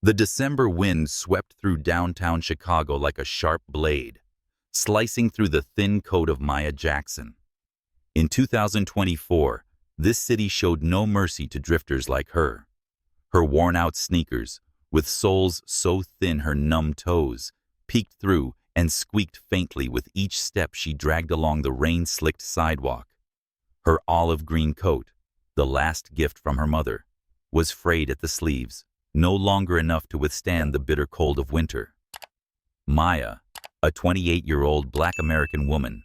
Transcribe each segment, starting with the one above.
The December wind swept through downtown Chicago like a sharp blade, slicing through the thin coat of Maya Jackson. In 2024, this city showed no mercy to drifters like her. Her worn-out sneakers, with soles so thin her numb toes, peeked through and squeaked faintly with each step she dragged along the rain-slicked sidewalk. Her olive green coat, the last gift from her mother, was frayed at the sleeves, no longer enough to withstand the bitter cold of winter. Maya, a 28-year-old Black American woman,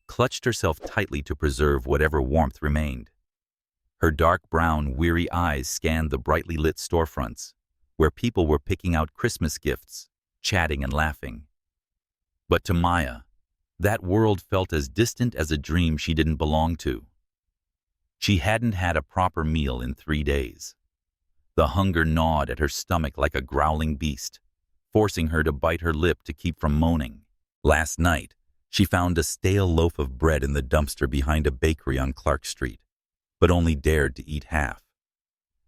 clutched herself tightly to preserve whatever warmth remained. Her dark brown, weary eyes scanned the brightly lit storefronts, where people were picking out Christmas gifts, chatting and laughing. But to Maya, that world felt as distant as a dream she didn't belong to. She hadn't had a proper meal in 3 days. The hunger gnawed at her stomach like a growling beast, forcing her to bite her lip to keep from moaning. Last night, she found a stale loaf of bread in the dumpster behind a bakery on Clark Street, but only dared to eat half.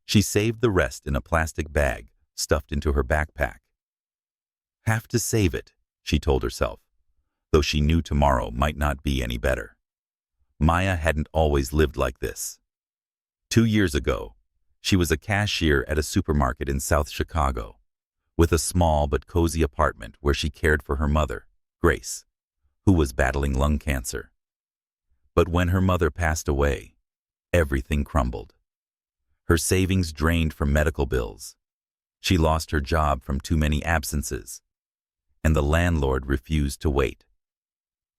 She saved the rest in a plastic bag stuffed into her backpack. Have to save it, she told herself, though she knew tomorrow might not be any better. Maya hadn't always lived like this. 2 years ago, she was a cashier at a supermarket in South Chicago, with a small but cozy apartment where she cared for her mother, Grace, who was battling lung cancer. But when her mother passed away, everything crumbled. Her savings drained from medical bills. She lost her job from too many absences, and the landlord refused to wait.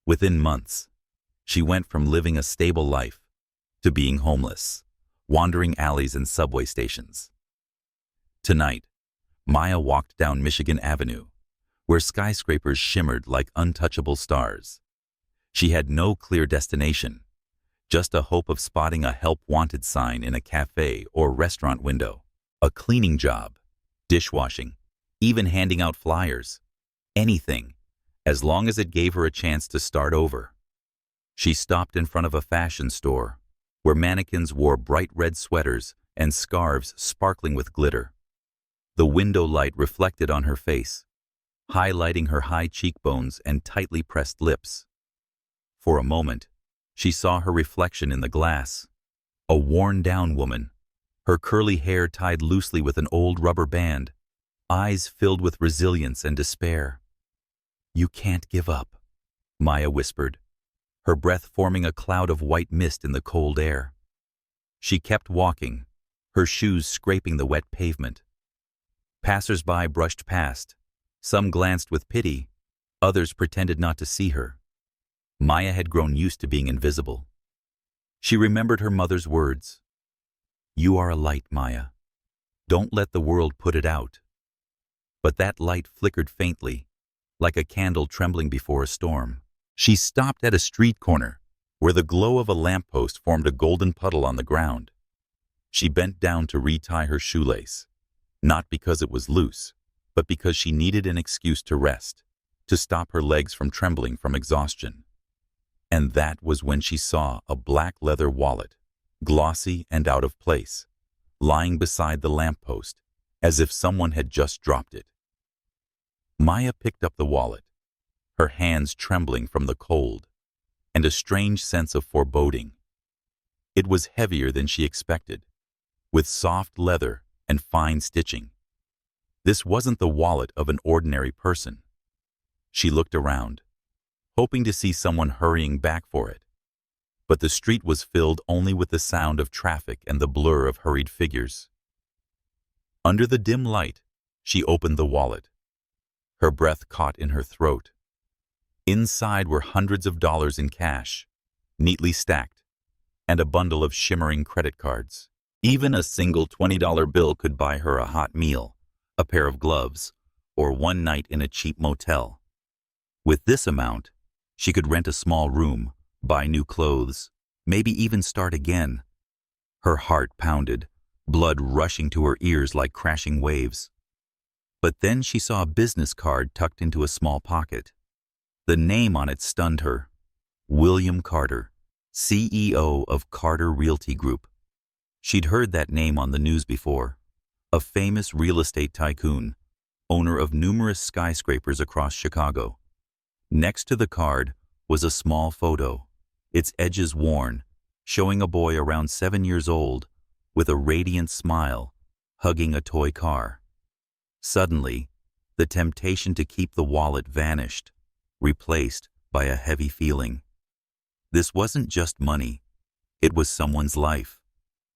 Within months, she went from living a stable life to being homeless, wandering alleys and subway stations. Tonight, Maya walked down Michigan Avenue, where skyscrapers shimmered like untouchable stars. She had no clear destination, just a hope of spotting a help-wanted sign in a cafe or restaurant window, a cleaning job, dishwashing, even handing out flyers. Anything, as long as it gave her a chance to start over. She stopped in front of a fashion store, where mannequins wore bright red sweaters and scarves sparkling with glitter. The window light reflected on her face, highlighting her high cheekbones and tightly pressed lips. For a moment, she saw her reflection in the glass, a worn-down woman, her curly hair tied loosely with an old rubber band, eyes filled with resilience and despair. "You can't give up," Maya whispered, her breath forming a cloud of white mist in the cold air. She kept walking, her shoes scraping the wet pavement. Passers-by brushed past. Some glanced with pity, others pretended not to see her. Maya had grown used to being invisible. She remembered her mother's words. "You are a light, Maya. Don't let the world put it out." But that light flickered faintly, like a candle trembling before a storm. She stopped at a street corner, where the glow of a lamppost formed a golden puddle on the ground. She bent down to retie her shoelace, not because it was loose, but because she needed an excuse to rest, to stop her legs from trembling from exhaustion. And that was when she saw a black leather wallet, glossy and out of place, lying beside the lamppost, as if someone had just dropped it. Maya picked up the wallet, her hands trembling from the cold, and a strange sense of foreboding. It was heavier than she expected, with soft leather and fine stitching. This wasn't the wallet of an ordinary person. She looked around, hoping to see someone hurrying back for it. But the street was filled only with the sound of traffic and the blur of hurried figures. Under the dim light, she opened the wallet. Her breath caught in her throat. Inside were hundreds of dollars in cash, neatly stacked, and a bundle of shimmering credit cards. Even a single $20 bill could buy her a hot meal, a pair of gloves, or one night in a cheap motel. With this amount, she could rent a small room, buy new clothes, maybe even start again. Her heart pounded, blood rushing to her ears like crashing waves. But then she saw a business card tucked into a small pocket. The name on it stunned her. William Carter, CEO of Carter Realty Group. She'd heard that name on the news before. a famous real estate tycoon, owner of numerous skyscrapers across Chicago. Next to the card was a small photo, its edges worn, showing a boy around 7 years old with a radiant smile, hugging a toy car. Suddenly, the temptation to keep the wallet vanished, replaced by a heavy feeling. This wasn't just money, it was someone's life,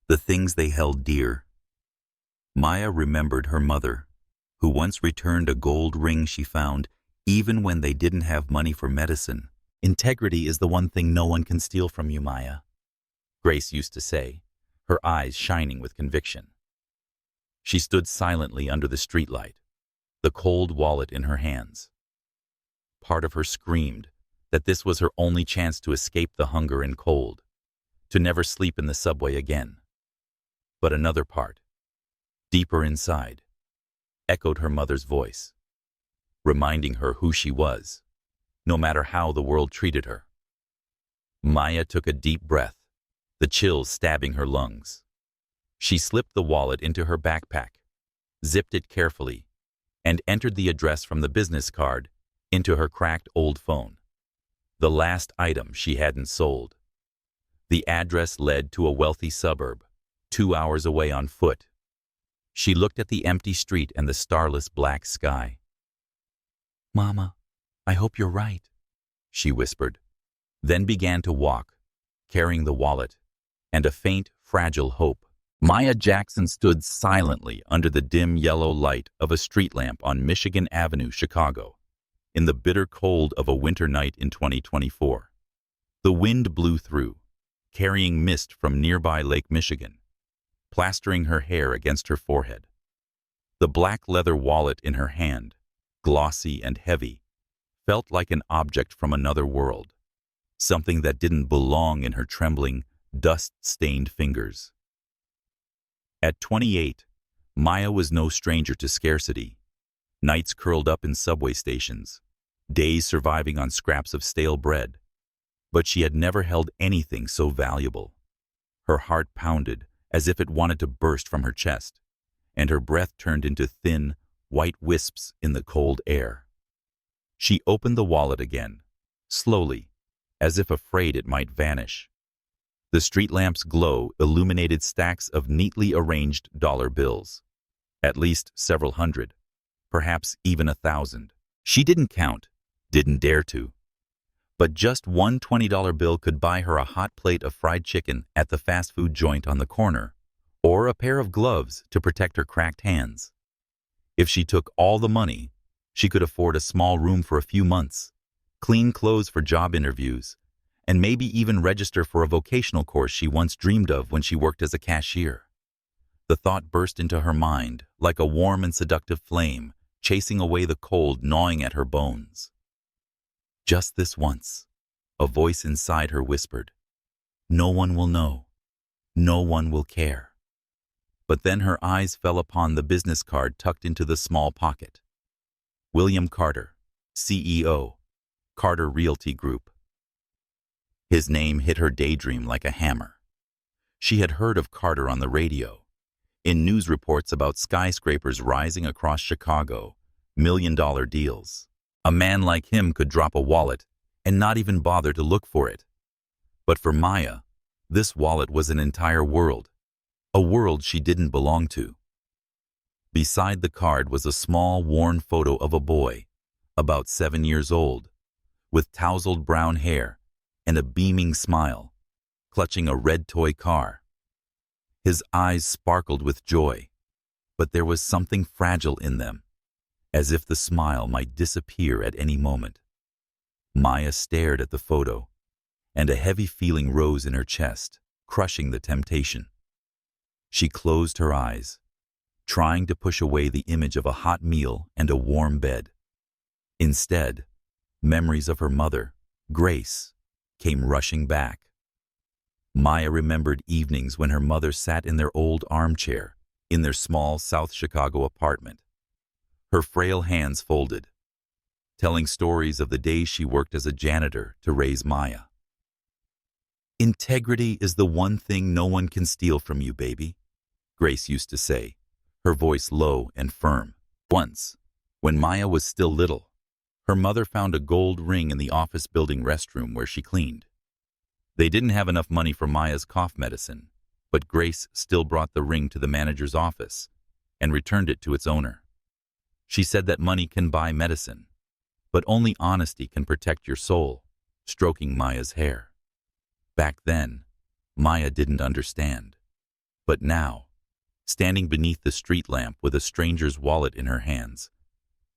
the things they held dear. Maya remembered her mother, who once returned a gold ring she found even when they didn't have money for medicine. "Integrity is the one thing no one can steal from you, Maya," Grace used to say, her eyes shining with conviction. She stood silently under the streetlight, the cold wallet in her hands. Part of her screamed that this was her only chance to escape the hunger and cold, to never sleep in the subway again. But another part, deeper inside, echoed her mother's voice, reminding her who she was, no matter how the world treated her. Maya took a deep breath, the chills stabbing her lungs. She slipped the wallet into her backpack, zipped it carefully, and entered the address from the business card into her cracked old phone, the last item she hadn't sold. The address led to a wealthy suburb, 2 hours away on foot. She looked at the empty street and the starless black sky. "Mama, I hope you're right," she whispered, then began to walk, carrying the wallet and a faint, fragile hope. Maya Jackson stood silently under the dim yellow light of a street lamp on Michigan Avenue, Chicago, in the bitter cold of a winter night in 2024. The wind blew through, carrying mist from nearby Lake Michigan, plastering her hair against her forehead. The black leather wallet in her hand, glossy and heavy, felt like an object from another world, something that didn't belong in her trembling, dust-stained fingers. At 28, Maya was no stranger to scarcity. Nights curled up in subway stations, days surviving on scraps of stale bread. But she had never held anything so valuable. Her heart pounded as if it wanted to burst from her chest, and her breath turned into thin, white wisps in the cold air. She opened the wallet again, slowly, as if afraid it might vanish. The street lamp's glow illuminated stacks of neatly arranged dollar bills, at least several hundred, perhaps even 1,000. She didn't count, didn't dare to. But just one $20 bill could buy her a hot plate of fried chicken at the fast food joint on the corner, or a pair of gloves to protect her cracked hands. If she took all the money, she could afford a small room for a few months, clean clothes for job interviews, and maybe even register for a vocational course she once dreamed of when she worked as a cashier. The thought burst into her mind like a warm and seductive flame, chasing away the cold gnawing at her bones. Just this once, a voice inside her whispered, "No one will know. No one will care." But then her eyes fell upon the business card tucked into the small pocket. William Carter, CEO, Carter Realty Group. His name hit her daydream like a hammer. She had heard of Carter on the radio, in news reports about skyscrapers rising across Chicago, million-dollar deals. A man like him could drop a wallet and not even bother to look for it. But for Maya, this wallet was an entire world, a world she didn't belong to. Beside the card was a small, worn photo of a boy, about 7 years old, with tousled brown hair and a beaming smile, clutching a red toy car. His eyes sparkled with joy, but there was something fragile in them, as if the smile might disappear at any moment. Maya stared at the photo, and a heavy feeling rose in her chest, crushing the temptation. She closed her eyes, trying to push away the image of a hot meal and a warm bed. Instead, memories of her mother, Grace, came rushing back. Maya remembered evenings when her mother sat in their old armchair in their small South Chicago apartment, her frail hands folded, telling stories of the days she worked as a janitor to raise Maya. "Integrity is the one thing no one can steal from you, baby," Grace used to say, her voice low and firm. Once, when Maya was still little, her mother found a gold ring in the office building restroom where she cleaned. They didn't have enough money for Maya's cough medicine, but Grace still brought the ring to the manager's office and returned it to its owner. She said that money can buy medicine, but only honesty can protect your soul, stroking Maya's hair. Back then, Maya didn't understand. But now, standing beneath the street lamp with a stranger's wallet in her hands,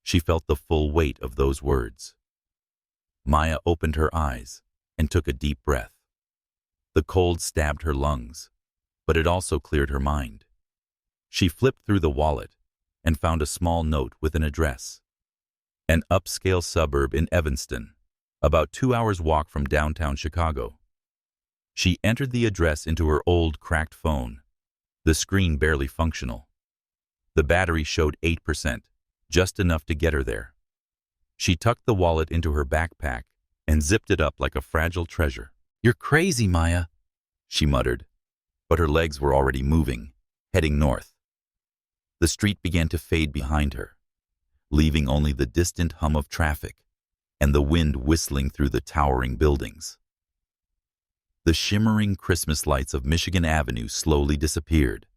she felt the full weight of those words. Maya opened her eyes and took a deep breath. The cold stabbed her lungs, but it also cleared her mind. She flipped through the wallet and found a small note with an address. An upscale suburb in Evanston, about 2 hours' walk from downtown Chicago. She entered the address into her old, cracked phone, the screen barely functional. The battery showed 8%, just enough to get her there. She tucked the wallet into her backpack and zipped it up like a fragile treasure. "You're crazy, Maya," she muttered, but her legs were already moving, heading north. The street began to fade behind her, leaving only the distant hum of traffic and the wind whistling through the towering buildings. The shimmering Christmas lights of Michigan Avenue slowly disappeared,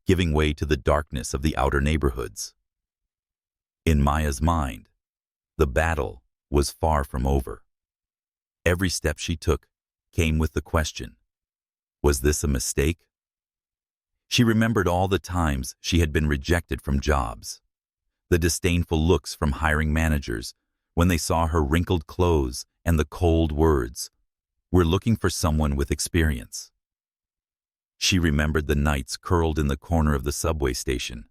giving way to the darkness of the outer neighborhoods. In Maya's mind, the battle was far from over. Every step she took came with the question, was this a mistake? She remembered all the times she had been rejected from jobs, the disdainful looks from hiring managers when they saw her wrinkled clothes and the cold words, "We're looking for someone with experience." She remembered the nights curled in the corner of the subway station,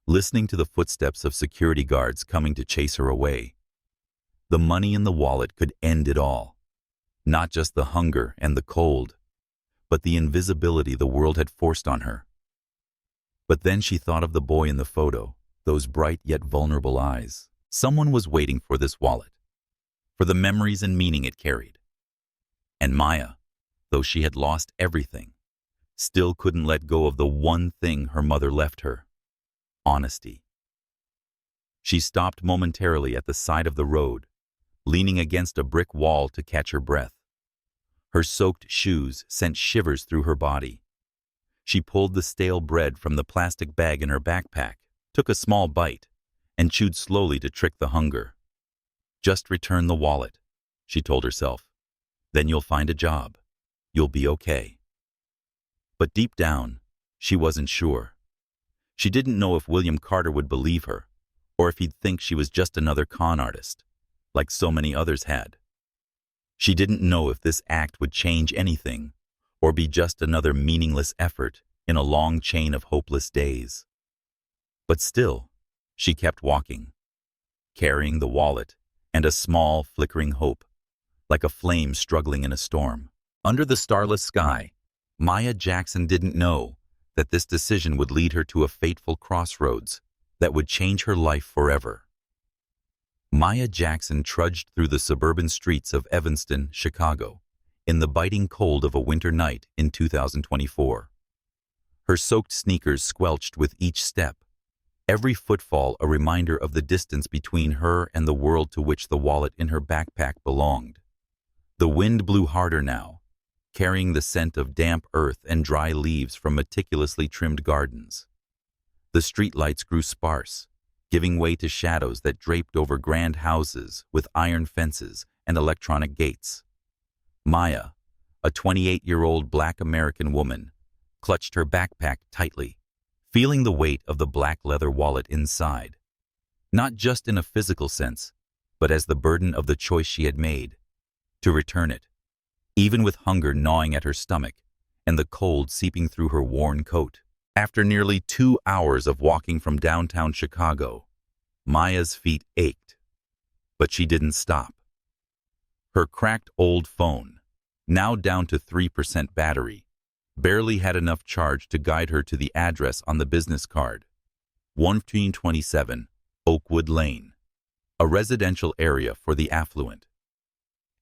listening to the footsteps of security guards coming to chase her away. The money in the wallet could end it all, not just the hunger and the cold, but the invisibility the world had forced on her. But then she thought of the boy in the photo, those bright yet vulnerable eyes. Someone was waiting for this wallet, for the memories and meaning it carried. And Maya, though she had lost everything, still couldn't let go of the one thing her mother left her: honesty. She stopped momentarily at the side of the road, leaning against a brick wall to catch her breath. Her soaked shoes sent shivers through her body. She pulled the stale bread from the plastic bag in her backpack, took a small bite, and chewed slowly to trick the hunger. "Just return the wallet," she told herself. "Then you'll find a job. You'll be okay." But deep down, she wasn't sure. She didn't know if William Carter would believe her, or if he'd think she was just another con artist, like so many others had. She didn't know if this act would change anything, or be just another meaningless effort in a long chain of hopeless days. But still, she kept walking, carrying the wallet and a small, flickering hope, like a flame struggling in a storm. Under the starless sky, Maya Jackson didn't know that this decision would lead her to a fateful crossroads that would change her life forever. Maya Jackson trudged through the suburban streets of Evanston, Chicago, in the biting cold of a winter night in 2024. Her soaked sneakers squelched with each step, every footfall a reminder of the distance between her and the world to which the wallet in her backpack belonged. The wind blew harder now, carrying the scent of damp earth and dry leaves from meticulously trimmed gardens. The streetlights grew sparse, giving way to shadows that draped over grand houses with iron fences and electronic gates. Maya, a 28-year-old Black American woman, clutched her backpack tightly, feeling the weight of the black leather wallet inside, not just in a physical sense, but as the burden of the choice she had made, to return it, even with hunger gnawing at her stomach and the cold seeping through her worn coat. After nearly 2 hours of walking from downtown Chicago, Maya's feet ached, but she didn't stop. Her cracked old phone, now down to 3% battery, barely had enough charge to guide her to the address on the business card: 1527 Oakwood Lane, a residential area for the affluent.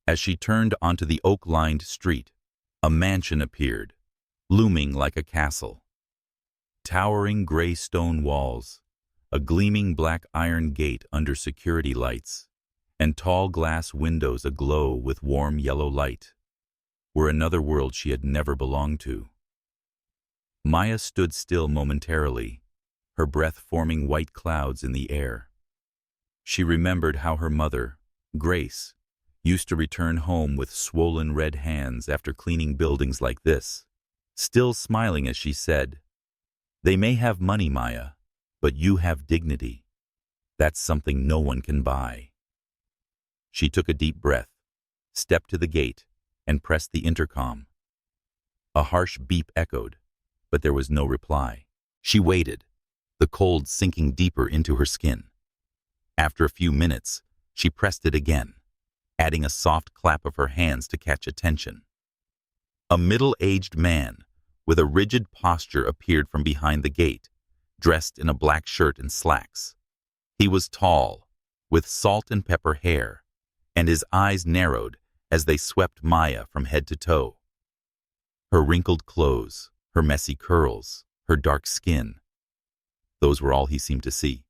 As she turned onto the oak-lined street, a mansion appeared, looming like a castle. Towering gray stone walls, a gleaming black iron gate under security lights, and tall glass windows aglow with warm yellow light, were another world she had never belonged to. Maya stood still momentarily, her breath forming white clouds in the air. She remembered how her mother, Grace, used to return home with swollen red hands after cleaning buildings like this, still smiling as she said, "They may have money, Maya, but you have dignity. That's something no one can buy." She took a deep breath, stepped to the gate, and pressed the intercom. A harsh beep echoed, but there was no reply. She waited, the cold sinking deeper into her skin. After a few minutes, she pressed it again, adding a soft clap of her hands to catch attention. A middle-aged man with a rigid posture appeared from behind the gate, dressed in a black shirt and slacks. He was tall, with salt and pepper hair, and his eyes narrowed as they swept Maya from head to toe. Her wrinkled clothes, her messy curls, her dark skin, those were all he seemed to see.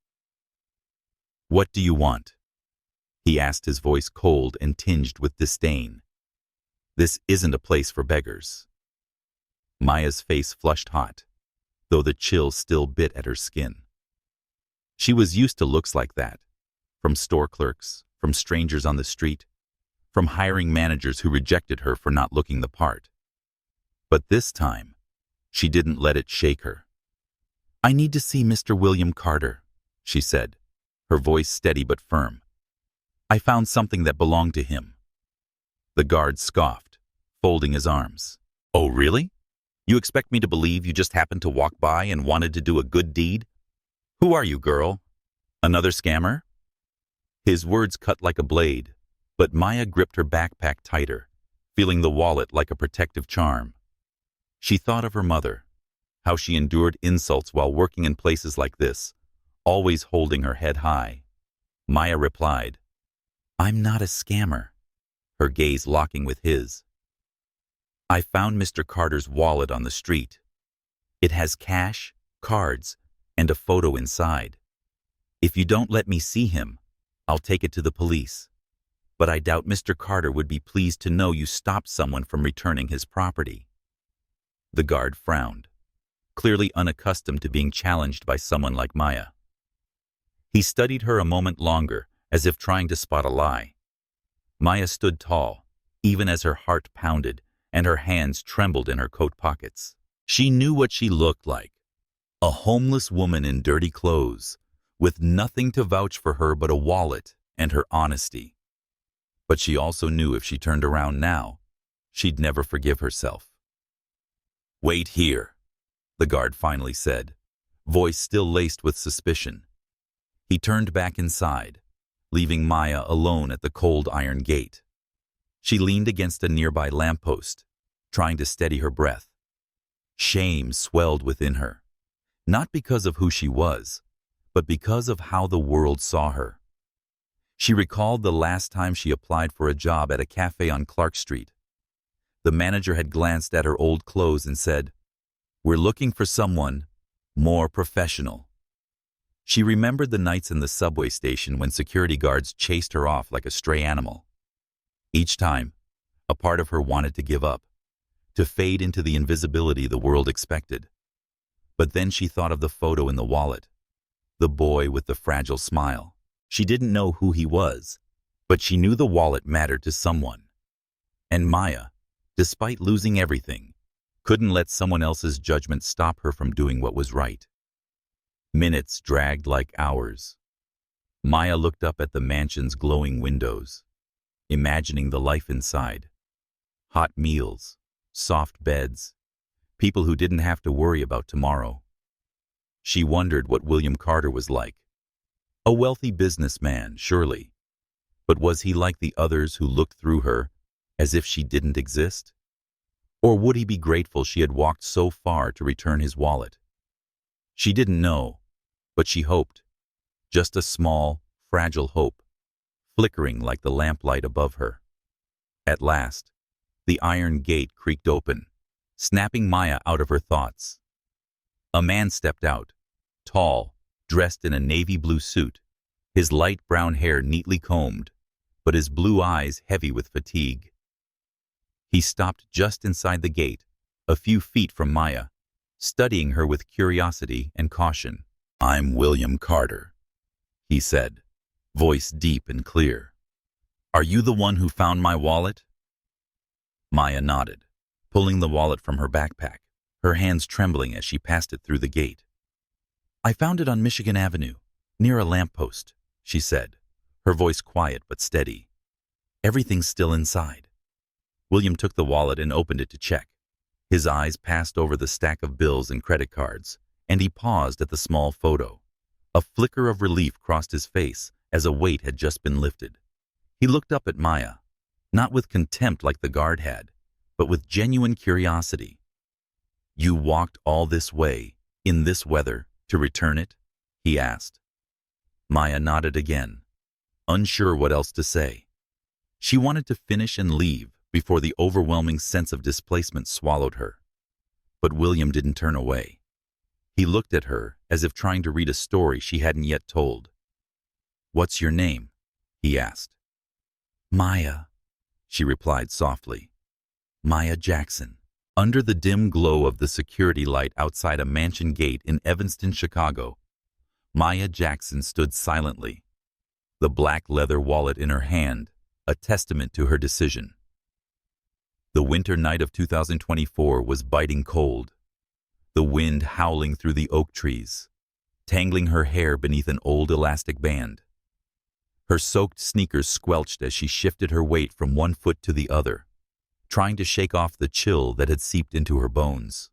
"What do you want?" he asked, his voice cold and tinged with disdain. "This isn't a place for beggars." Maya's face flushed hot, though the chill still bit at her skin. She was used to looks like that, from store clerks, from strangers on the street, from hiring managers who rejected her for not looking the part. But this time, she didn't let it shake her. "I need to see Mr. William Carter," she said, her voice steady but firm. "I found something that belonged to him." The guard scoffed, folding his arms. "Oh, really? You expect me to believe you just happened to walk by and wanted to do a good deed? Who are you, girl? Another scammer?" His words cut like a blade, but Maya gripped her backpack tighter, feeling the wallet like a protective charm. She thought of her mother, how she endured insults while working in places like this, always holding her head high. Maya replied, "I'm not a scammer," her gaze locking with his. "I found Mr. Carter's wallet on the street. It has cash, cards, and a photo inside. If you don't let me see him, I'll take it to the police. But I doubt Mr. Carter would be pleased to know you stopped someone from returning his property." The guard frowned, clearly unaccustomed to being challenged by someone like Maya. He studied her a moment longer, as if trying to spot a lie. Maya stood tall, even as her heart pounded and her hands trembled in her coat pockets. She knew what she looked like, a homeless woman in dirty clothes, with nothing to vouch for her but a wallet and her honesty. But she also knew if she turned around now, she'd never forgive herself. "Wait here," the guard finally said, voice still laced with suspicion. He turned back inside, leaving Maya alone at the cold iron gate. She leaned against a nearby lamppost, trying to steady her breath. Shame swelled within her, not because of who she was, but because of how the world saw her. She recalled the last time she applied for a job at a cafe on Clark Street. The manager had glanced at her old clothes and said, "We're looking for someone more professional." She remembered the nights in the subway station when security guards chased her off like a stray animal. Each time, a part of her wanted to give up, to fade into the invisibility the world expected. But then she thought of the photo in the wallet, the boy with the fragile smile. She didn't know who he was, but she knew the wallet mattered to someone. And Maya, despite losing everything, couldn't let someone else's judgment stop her from doing what was right. Minutes dragged like hours. Maya looked up at the mansion's glowing windows, imagining the life inside. Hot meals, soft beds, people who didn't have to worry about tomorrow. She wondered what William Carter was like. A wealthy businessman, surely. But was he like the others who looked through her as if she didn't exist? Or would he be grateful she had walked so far to return his wallet? She didn't know, but she hoped. Just a small, fragile hope, flickering like the lamplight above her. At last, the iron gate creaked open, snapping Maya out of her thoughts. A man stepped out, tall, dressed in a navy blue suit, his light brown hair neatly combed, but his blue eyes heavy with fatigue. He stopped just inside the gate, a few feet from Maya, studying her with curiosity and caution. "I'm William Carter," he said, voice deep and clear. "Are you the one who found my wallet?" Maya nodded, pulling the wallet from her backpack, her hands trembling as she passed it through the gate. "I found it on Michigan Avenue, near a lamppost," she said, her voice quiet but steady. "Everything's still inside." William took the wallet and opened it to check. His eyes passed over the stack of bills and credit cards, and he paused at the small photo. A flicker of relief crossed his face as a weight had just been lifted. He looked up at Maya, not with contempt like the guard had, but with genuine curiosity. "You walked all this way, in this weather, to return it?" he asked. Maya nodded again, unsure what else to say. She wanted to finish and leave before the overwhelming sense of displacement swallowed her. But William didn't turn away. He looked at her as if trying to read a story she hadn't yet told. "What's your name?" he asked. "Maya," she replied softly. "Maya Jackson." Under the dim glow of the security light outside a mansion gate in Evanston, Chicago, Maya Jackson stood silently, the black leather wallet in her hand, a testament to her decision. The winter night of 2024 was biting cold, the wind howling through the oak trees, tangling her hair beneath an old elastic band. Her soaked sneakers squelched as she shifted her weight from one foot to the other, trying to shake off the chill that had seeped into her bones.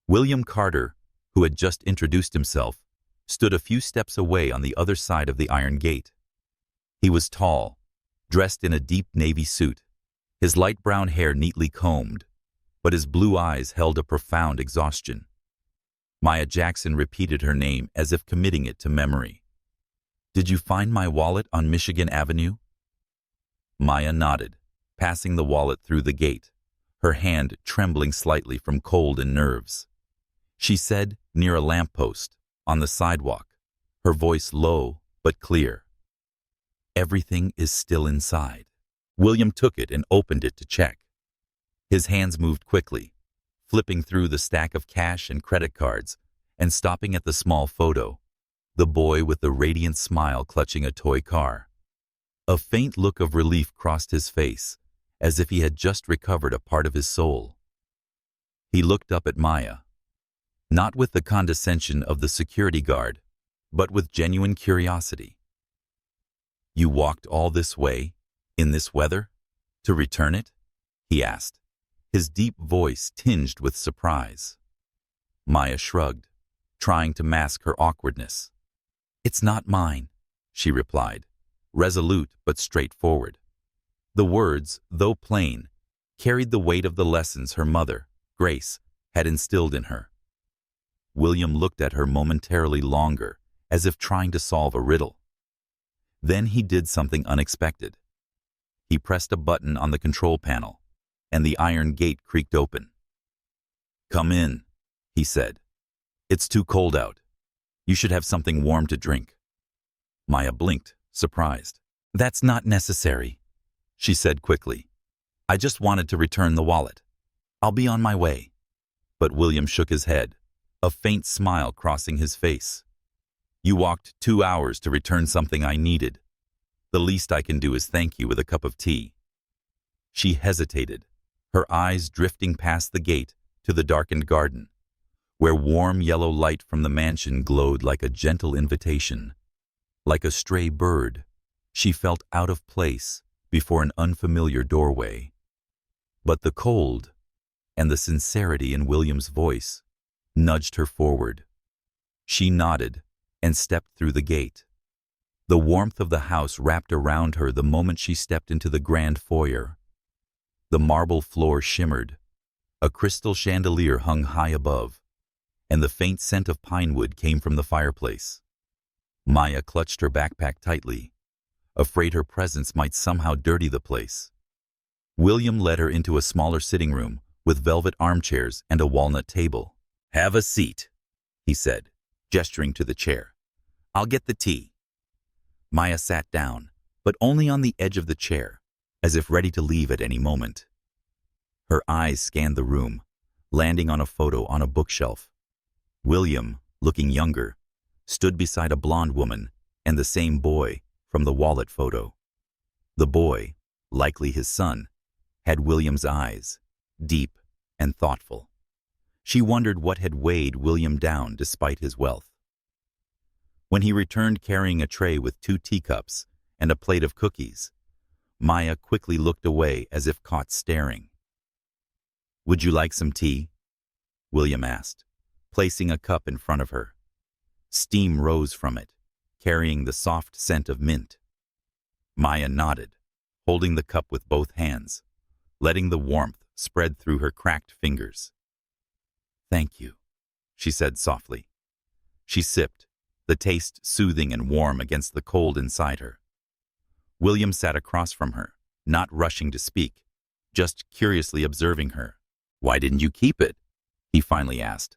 William Carter, who had just introduced himself, stood a few steps away on the other side of the iron gate. He was tall, dressed in a deep navy suit, his light brown hair neatly combed, but his blue eyes held a profound exhaustion. Maya Jackson repeated her name as if committing it to memory. "Did you find my wallet on Michigan Avenue?" Maya nodded, passing the wallet through the gate, her hand trembling slightly from cold and nerves. She said, "Near a lamppost, on the sidewalk," her voice low but clear. "Everything is still inside." William took it and opened it to check. His hands moved quickly, flipping through the stack of cash and credit cards and stopping at the small photo, the boy with the radiant smile clutching a toy car. A faint look of relief crossed his face, as if he had just recovered a part of his soul. He looked up at Maya, not with the condescension of the security guard, but with genuine curiosity. "You walked all this way, in this weather, to return it?" he asked, his deep voice tinged with surprise. Maya shrugged, trying to mask her awkwardness. "It's not mine," she replied, resolute but straightforward. The words, though plain, carried the weight of the lessons her mother, Grace, had instilled in her. William looked at her momentarily longer, as if trying to solve a riddle. Then he did something unexpected. He pressed a button on the control panel, and the iron gate creaked open. "Come in," he said. "It's too cold out. You should have something warm to drink." Maya blinked, surprised. "That's not necessary," she said quickly. "I just wanted to return the wallet. I'll be on my way." But William shook his head, a faint smile crossing his face. "You walked 2 hours to return something I needed. The least I can do is thank you with a cup of tea." She hesitated, her eyes drifting past the gate to the darkened garden, where warm yellow light from the mansion glowed like a gentle invitation. Like a stray bird, she felt out of place before an unfamiliar doorway. But the cold and the sincerity in William's voice nudged her forward. She nodded and stepped through the gate. The warmth of the house wrapped around her the moment she stepped into the grand foyer. The marble floor shimmered, a crystal chandelier hung high above, and the faint scent of pine wood came from the fireplace. Maya clutched her backpack tightly, afraid her presence might somehow dirty the place. William led her into a smaller sitting room with velvet armchairs and a walnut table. "Have a seat," he said, gesturing to the chair. I'll get the tea. Maya sat down, but only on the edge of the chair, as if ready to leave at any moment. Her eyes scanned the room, landing on a photo on a bookshelf. William, looking younger, stood beside a blonde woman and the same boy from the wallet photo. The boy, likely his son, had William's eyes, deep and thoughtful. She wondered what had weighed William down despite his wealth. When he returned carrying a tray with 2 teacups and a plate of cookies, Maya quickly looked away as if caught staring. Would you like some tea? William asked, placing a cup in front of her. Steam rose from it, carrying the soft scent of mint. Maya nodded, holding the cup with both hands, letting the warmth spread through her cracked fingers. Thank you, she said softly. She sipped, the taste soothing and warm against the cold inside her. William sat across from her, not rushing to speak, just curiously observing her. Why didn't you keep it? He finally asked.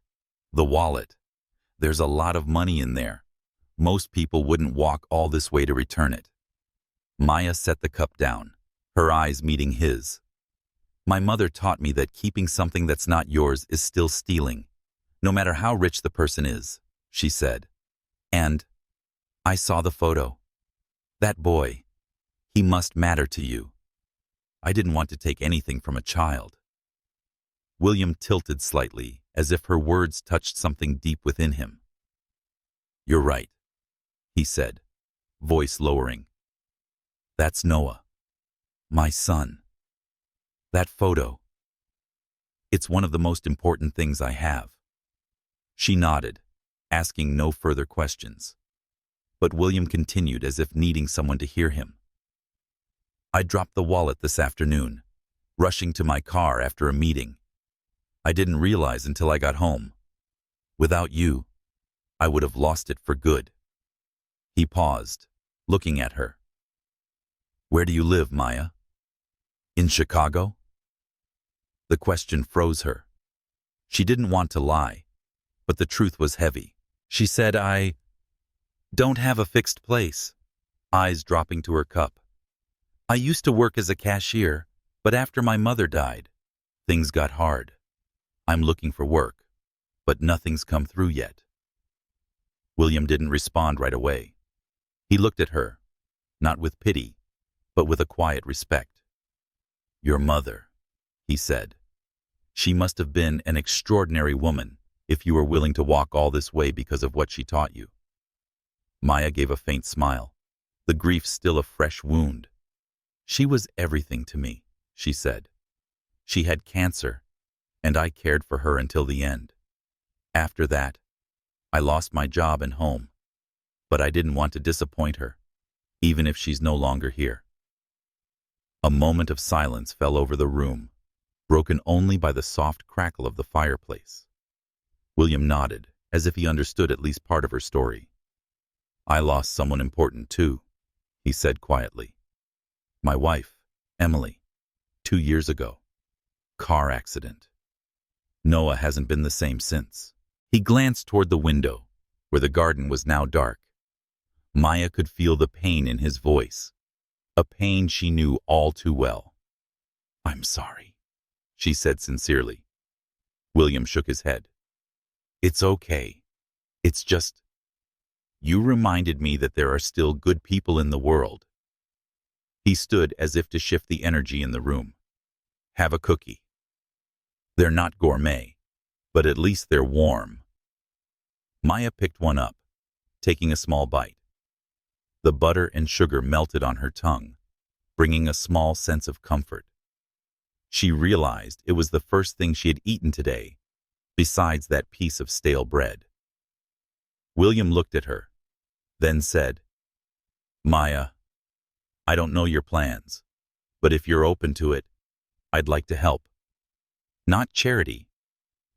The wallet. There's a lot of money in there. Most people wouldn't walk all this way to return it. Maya set the cup down, her eyes meeting his. My mother taught me that keeping something that's not yours is still stealing, no matter how rich the person is, she said. And I saw the photo. That boy, he must matter to you. I didn't want to take anything from a child. William tilted slightly, as if her words touched something deep within him. You're right, he said, voice lowering. That's Noah, my son. That photo. It's one of the most important things I have. She nodded, asking no further questions. But William continued as if needing someone to hear him. I dropped the wallet this afternoon, rushing to my car after a meeting. I didn't realize until I got home. Without you, I would have lost it for good. He paused, looking at her. Where do you live, Maya? In Chicago? The question froze her. She didn't want to lie, but the truth was heavy. She said, I don't have a fixed place, eyes dropping to her cup. I used to work as a cashier, but after my mother died, things got hard. I'm looking for work, but nothing's come through yet. William didn't respond right away. He looked at her, not with pity, but with a quiet respect. Your mother, he said. She must have been an extraordinary woman if you were willing to walk all this way because of what she taught you. Maya gave a faint smile, the grief still a fresh wound. She was everything to me, she said. She had cancer, and I cared for her until the end. After that, I lost my job and home, but I didn't want to disappoint her, even if she's no longer here. A moment of silence fell over the room, broken only by the soft crackle of the fireplace. William nodded, as if he understood at least part of her story. I lost someone important too, he said quietly. My wife, Emily, 2 years ago. Car accident. Noah hasn't been the same since. He glanced toward the window, where the garden was now dark. Maya could feel the pain in his voice, a pain she knew all too well. I'm sorry, she said sincerely. William shook his head. It's okay. It's just, you reminded me that there are still good people in the world. He stood as if to shift the energy in the room. Have a cookie. They're not gourmet, but at least they're warm. Maya picked one up, taking a small bite. The butter and sugar melted on her tongue, bringing a small sense of comfort. She realized it was the first thing she had eaten today, besides that piece of stale bread. William looked at her, then said, Maya, I don't know your plans, but if you're open to it, I'd like to help. Not charity,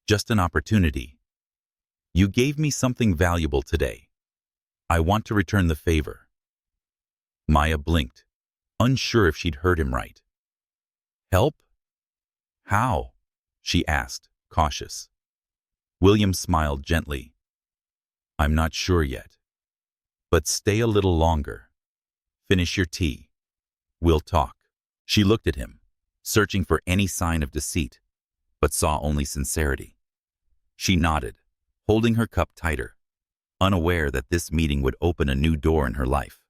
just an opportunity. You gave me something valuable today. I want to return the favor. Maya blinked, unsure if she'd heard him right. Help? How? She asked, cautious. William smiled gently, I'm not sure yet. But stay a little longer. Finish your tea. We'll talk. She looked at him, searching for any sign of deceit, but saw only sincerity. She nodded, holding her cup tighter, unaware that this meeting would open a new door in her life.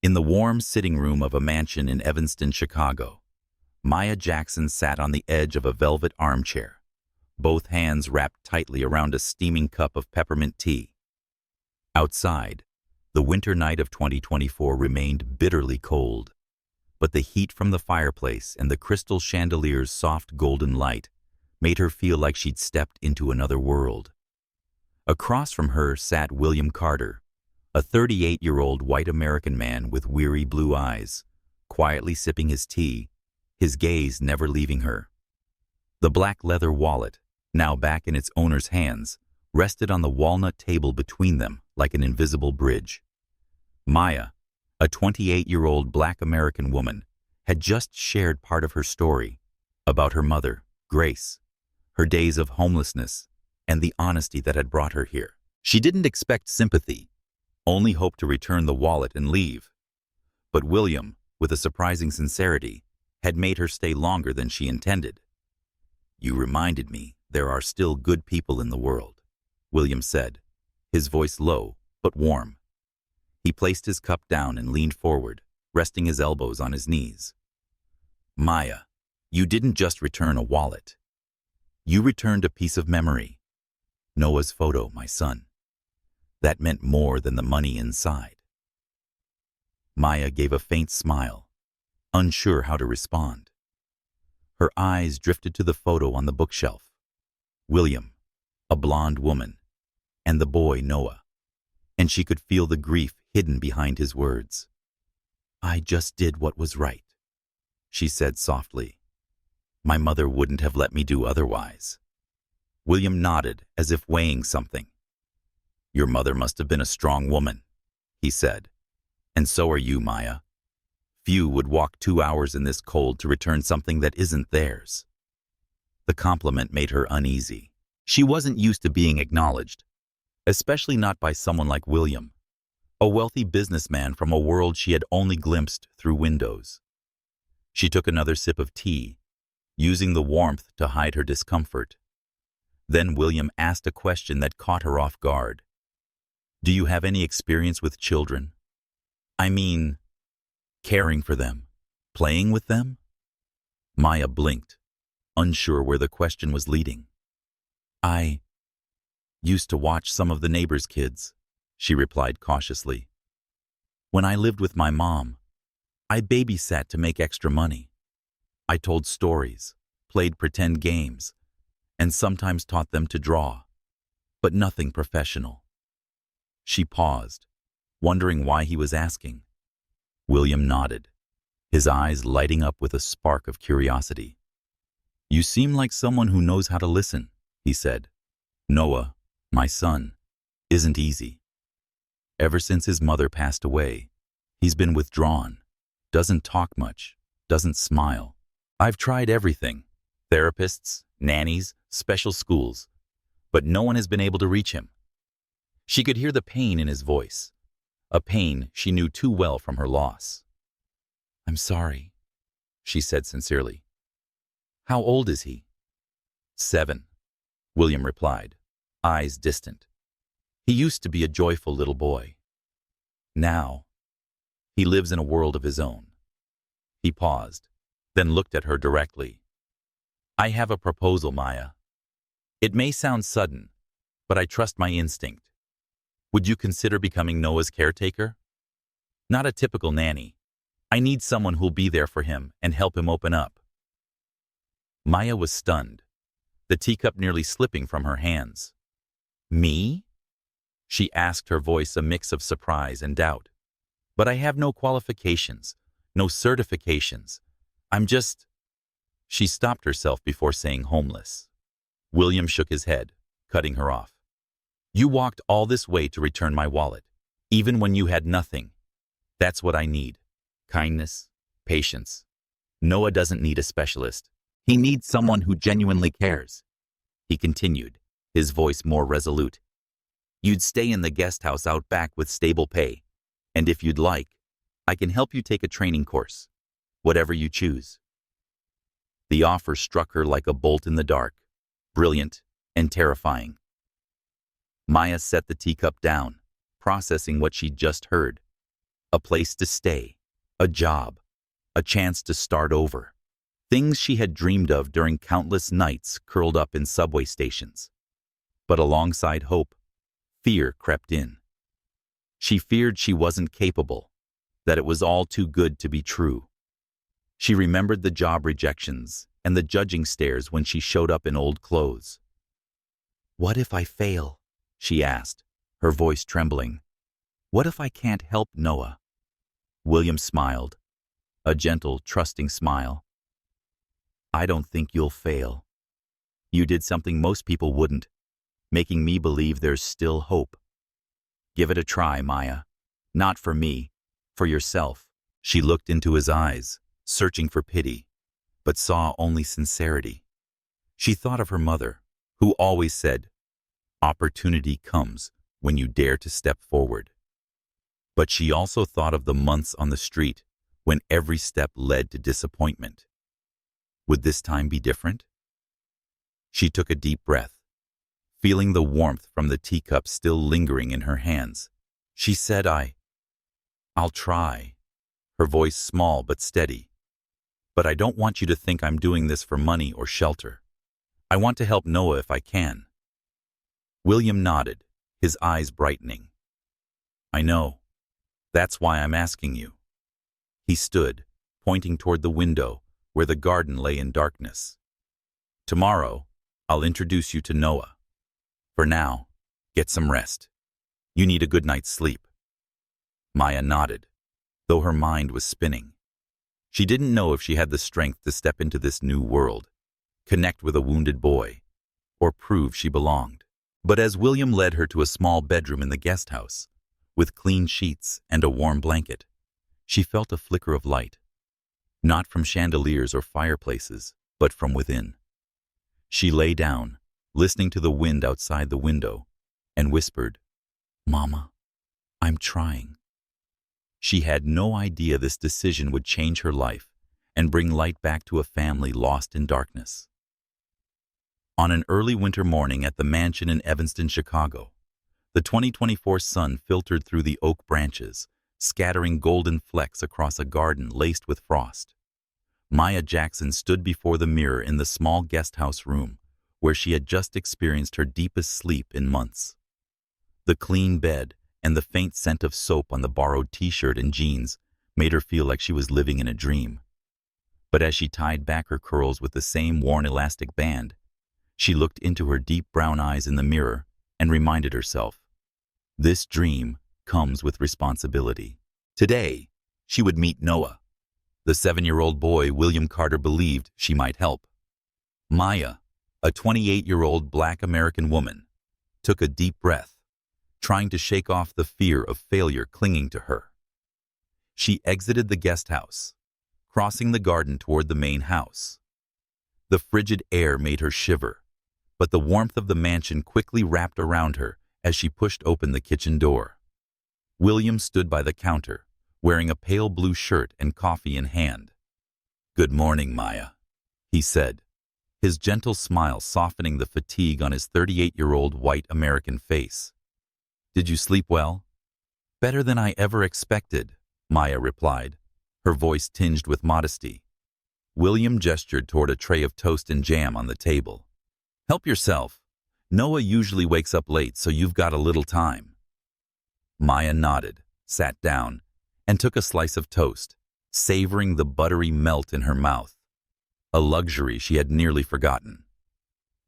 In the warm sitting room of a mansion in Evanston, Chicago, Maya Jackson sat on the edge of a velvet armchair, both hands wrapped tightly around a steaming cup of peppermint tea. Outside, the winter night of 2024 remained bitterly cold, but the heat from the fireplace and the crystal chandelier's soft golden light made her feel like she'd stepped into another world. Across from her sat William Carter, a 38-year-old white American man with weary blue eyes, quietly sipping his tea, his gaze never leaving her. The black leather wallet, now back in its owner's hands, rested on the walnut table between them like an invisible bridge. Maya, a 28-year-old black American woman, had just shared part of her story about her mother, Grace, her days of homelessness, and the honesty that had brought her here. She didn't expect sympathy, only hoped to return the wallet and leave. But William, with a surprising sincerity, had made her stay longer than she intended. "You reminded me there are still good people in the world," William said, his voice low but warm. He placed his cup down and leaned forward, resting his elbows on his knees. "Maya, you didn't just return a wallet. You returned a piece of memory. Noah's photo, my son. That meant more than the money inside." Maya gave a faint smile, unsure how to respond. Her eyes drifted to the photo on the bookshelf. William, a blonde woman, and the boy Noah, and she could feel the grief hidden behind his words. "I just did what was right," she said softly. "My mother wouldn't have let me do otherwise." William nodded as if weighing something. "Your mother must have been a strong woman," he said. "And so are you, Maya. Few would walk 2 hours in this cold to return something that isn't theirs." The compliment made her uneasy. She wasn't used to being acknowledged, especially not by someone like William, a wealthy businessman from a world she had only glimpsed through windows. She took another sip of tea, using the warmth to hide her discomfort. Then William asked a question that caught her off guard. "Do you have any experience with children? I mean, caring for them, playing with them?" Maya blinked, unsure where the question was leading. "I used to watch some of the neighbors' kids," she replied cautiously. "When I lived with my mom, I babysat to make extra money. I told stories, played pretend games, and sometimes taught them to draw, but nothing professional." She paused, wondering why he was asking. William nodded, his eyes lighting up with a spark of curiosity. "You seem like someone who knows how to listen," he said. "Noah, my son, isn't easy. Ever since his mother passed away, he's been withdrawn, doesn't talk much, doesn't smile. I've tried everything, therapists, nannies, special schools, but no one has been able to reach him." She could hear the pain in his voice, a pain she knew too well from her loss. "I'm sorry," she said sincerely. "How old is he?" 7, William replied, eyes distant. "He used to be a joyful little boy. Now, he lives in a world of his own." He paused, then looked at her directly. "I have a proposal, Maya. It may sound sudden, but I trust my instinct. Would you consider becoming Noah's caretaker? Not a typical nanny. I need someone who'll be there for him and help him open up." Maya was stunned, the teacup nearly slipping from her hands. "Me?" she asked, her voice a mix of surprise and doubt. "But I have no qualifications, no certifications. I'm just—" She stopped herself before saying homeless. William shook his head, cutting her off. "You walked all this way to return my wallet, even when you had nothing. That's what I need. Kindness, patience. Noah doesn't need a specialist. He needs someone who genuinely cares," he continued, his voice more resolute. You'd stay in the guest house out back with stable pay. And if you'd like, I can help you take a training course. Whatever you choose. The offer struck her like a bolt in the dark, brilliant and terrifying. Maya set the teacup down, processing what she'd just heard. A place to stay, a job, a chance to start over. Things she had dreamed of during countless nights curled up in subway stations. But alongside hope, fear crept in. She feared she wasn't capable, that it was all too good to be true. She remembered the job rejections and the judging stares when she showed up in old clothes. "What if I fail?" she asked, her voice trembling. "What if I can't help Noah?" William smiled, a gentle, trusting smile. "I don't think you'll fail. You did something most people wouldn't, making me believe there's still hope. Give it a try, Maya. Not for me, for yourself." She looked into his eyes, searching for pity, but saw only sincerity. She thought of her mother, who always said, "Opportunity comes when you dare to step forward." But she also thought of the months on the street when every step led to disappointment. Would this time be different? She took a deep breath, feeling the warmth from the teacup still lingering in her hands. She said, I'll try, her voice small but steady. "But I don't want you to think I'm doing this for money or shelter. I want to help Noah if I can." William nodded, his eyes brightening. "I know. That's why I'm asking you." He stood, pointing toward the window where the garden lay in darkness. "Tomorrow, I'll introduce you to Noah. For now, get some rest. You need a good night's sleep." Maya nodded, though her mind was spinning. She didn't know if she had the strength to step into this new world, connect with a wounded boy, or prove she belonged. But as William led her to a small bedroom in the guest house, with clean sheets and a warm blanket, she felt a flicker of light, not from chandeliers or fireplaces, but from within. She lay down, listening to the wind outside the window, and whispered, "Mama, I'm trying." She had no idea this decision would change her life and bring light back to a family lost in darkness. On an early winter morning at the mansion in Evanston, Chicago, the 2024 sun filtered through the oak branches, scattering golden flecks across a garden laced with frost. Maya Jackson stood before the mirror in the small guest house room, where she had just experienced her deepest sleep in months. The clean bed and the faint scent of soap on the borrowed t-shirt and jeans made her feel like she was living in a dream. But as she tied back her curls with the same worn elastic band, she looked into her deep brown eyes in the mirror and reminded herself, this dream comes with responsibility. Today, she would meet Noah, the 7-year-old boy William Carter believed she might help. Maya, a 28-year-old Black American woman, took a deep breath, trying to shake off the fear of failure clinging to her. She exited the guest house, crossing the garden toward the main house. The frigid air made her shiver, but the warmth of the mansion quickly wrapped around her as she pushed open the kitchen door. William stood by the counter, wearing a pale blue shirt and coffee in hand. "Good morning, Maya," he said, his gentle smile softening the fatigue on his 38-year-old white American face. "Did you sleep well?" "Better than I ever expected," Maya replied, her voice tinged with modesty. William gestured toward a tray of toast and jam on the table. "Help yourself. Noah usually wakes up late, so you've got a little time." Maya nodded, sat down, and took a slice of toast, savoring the buttery melt in her mouth, a luxury she had nearly forgotten.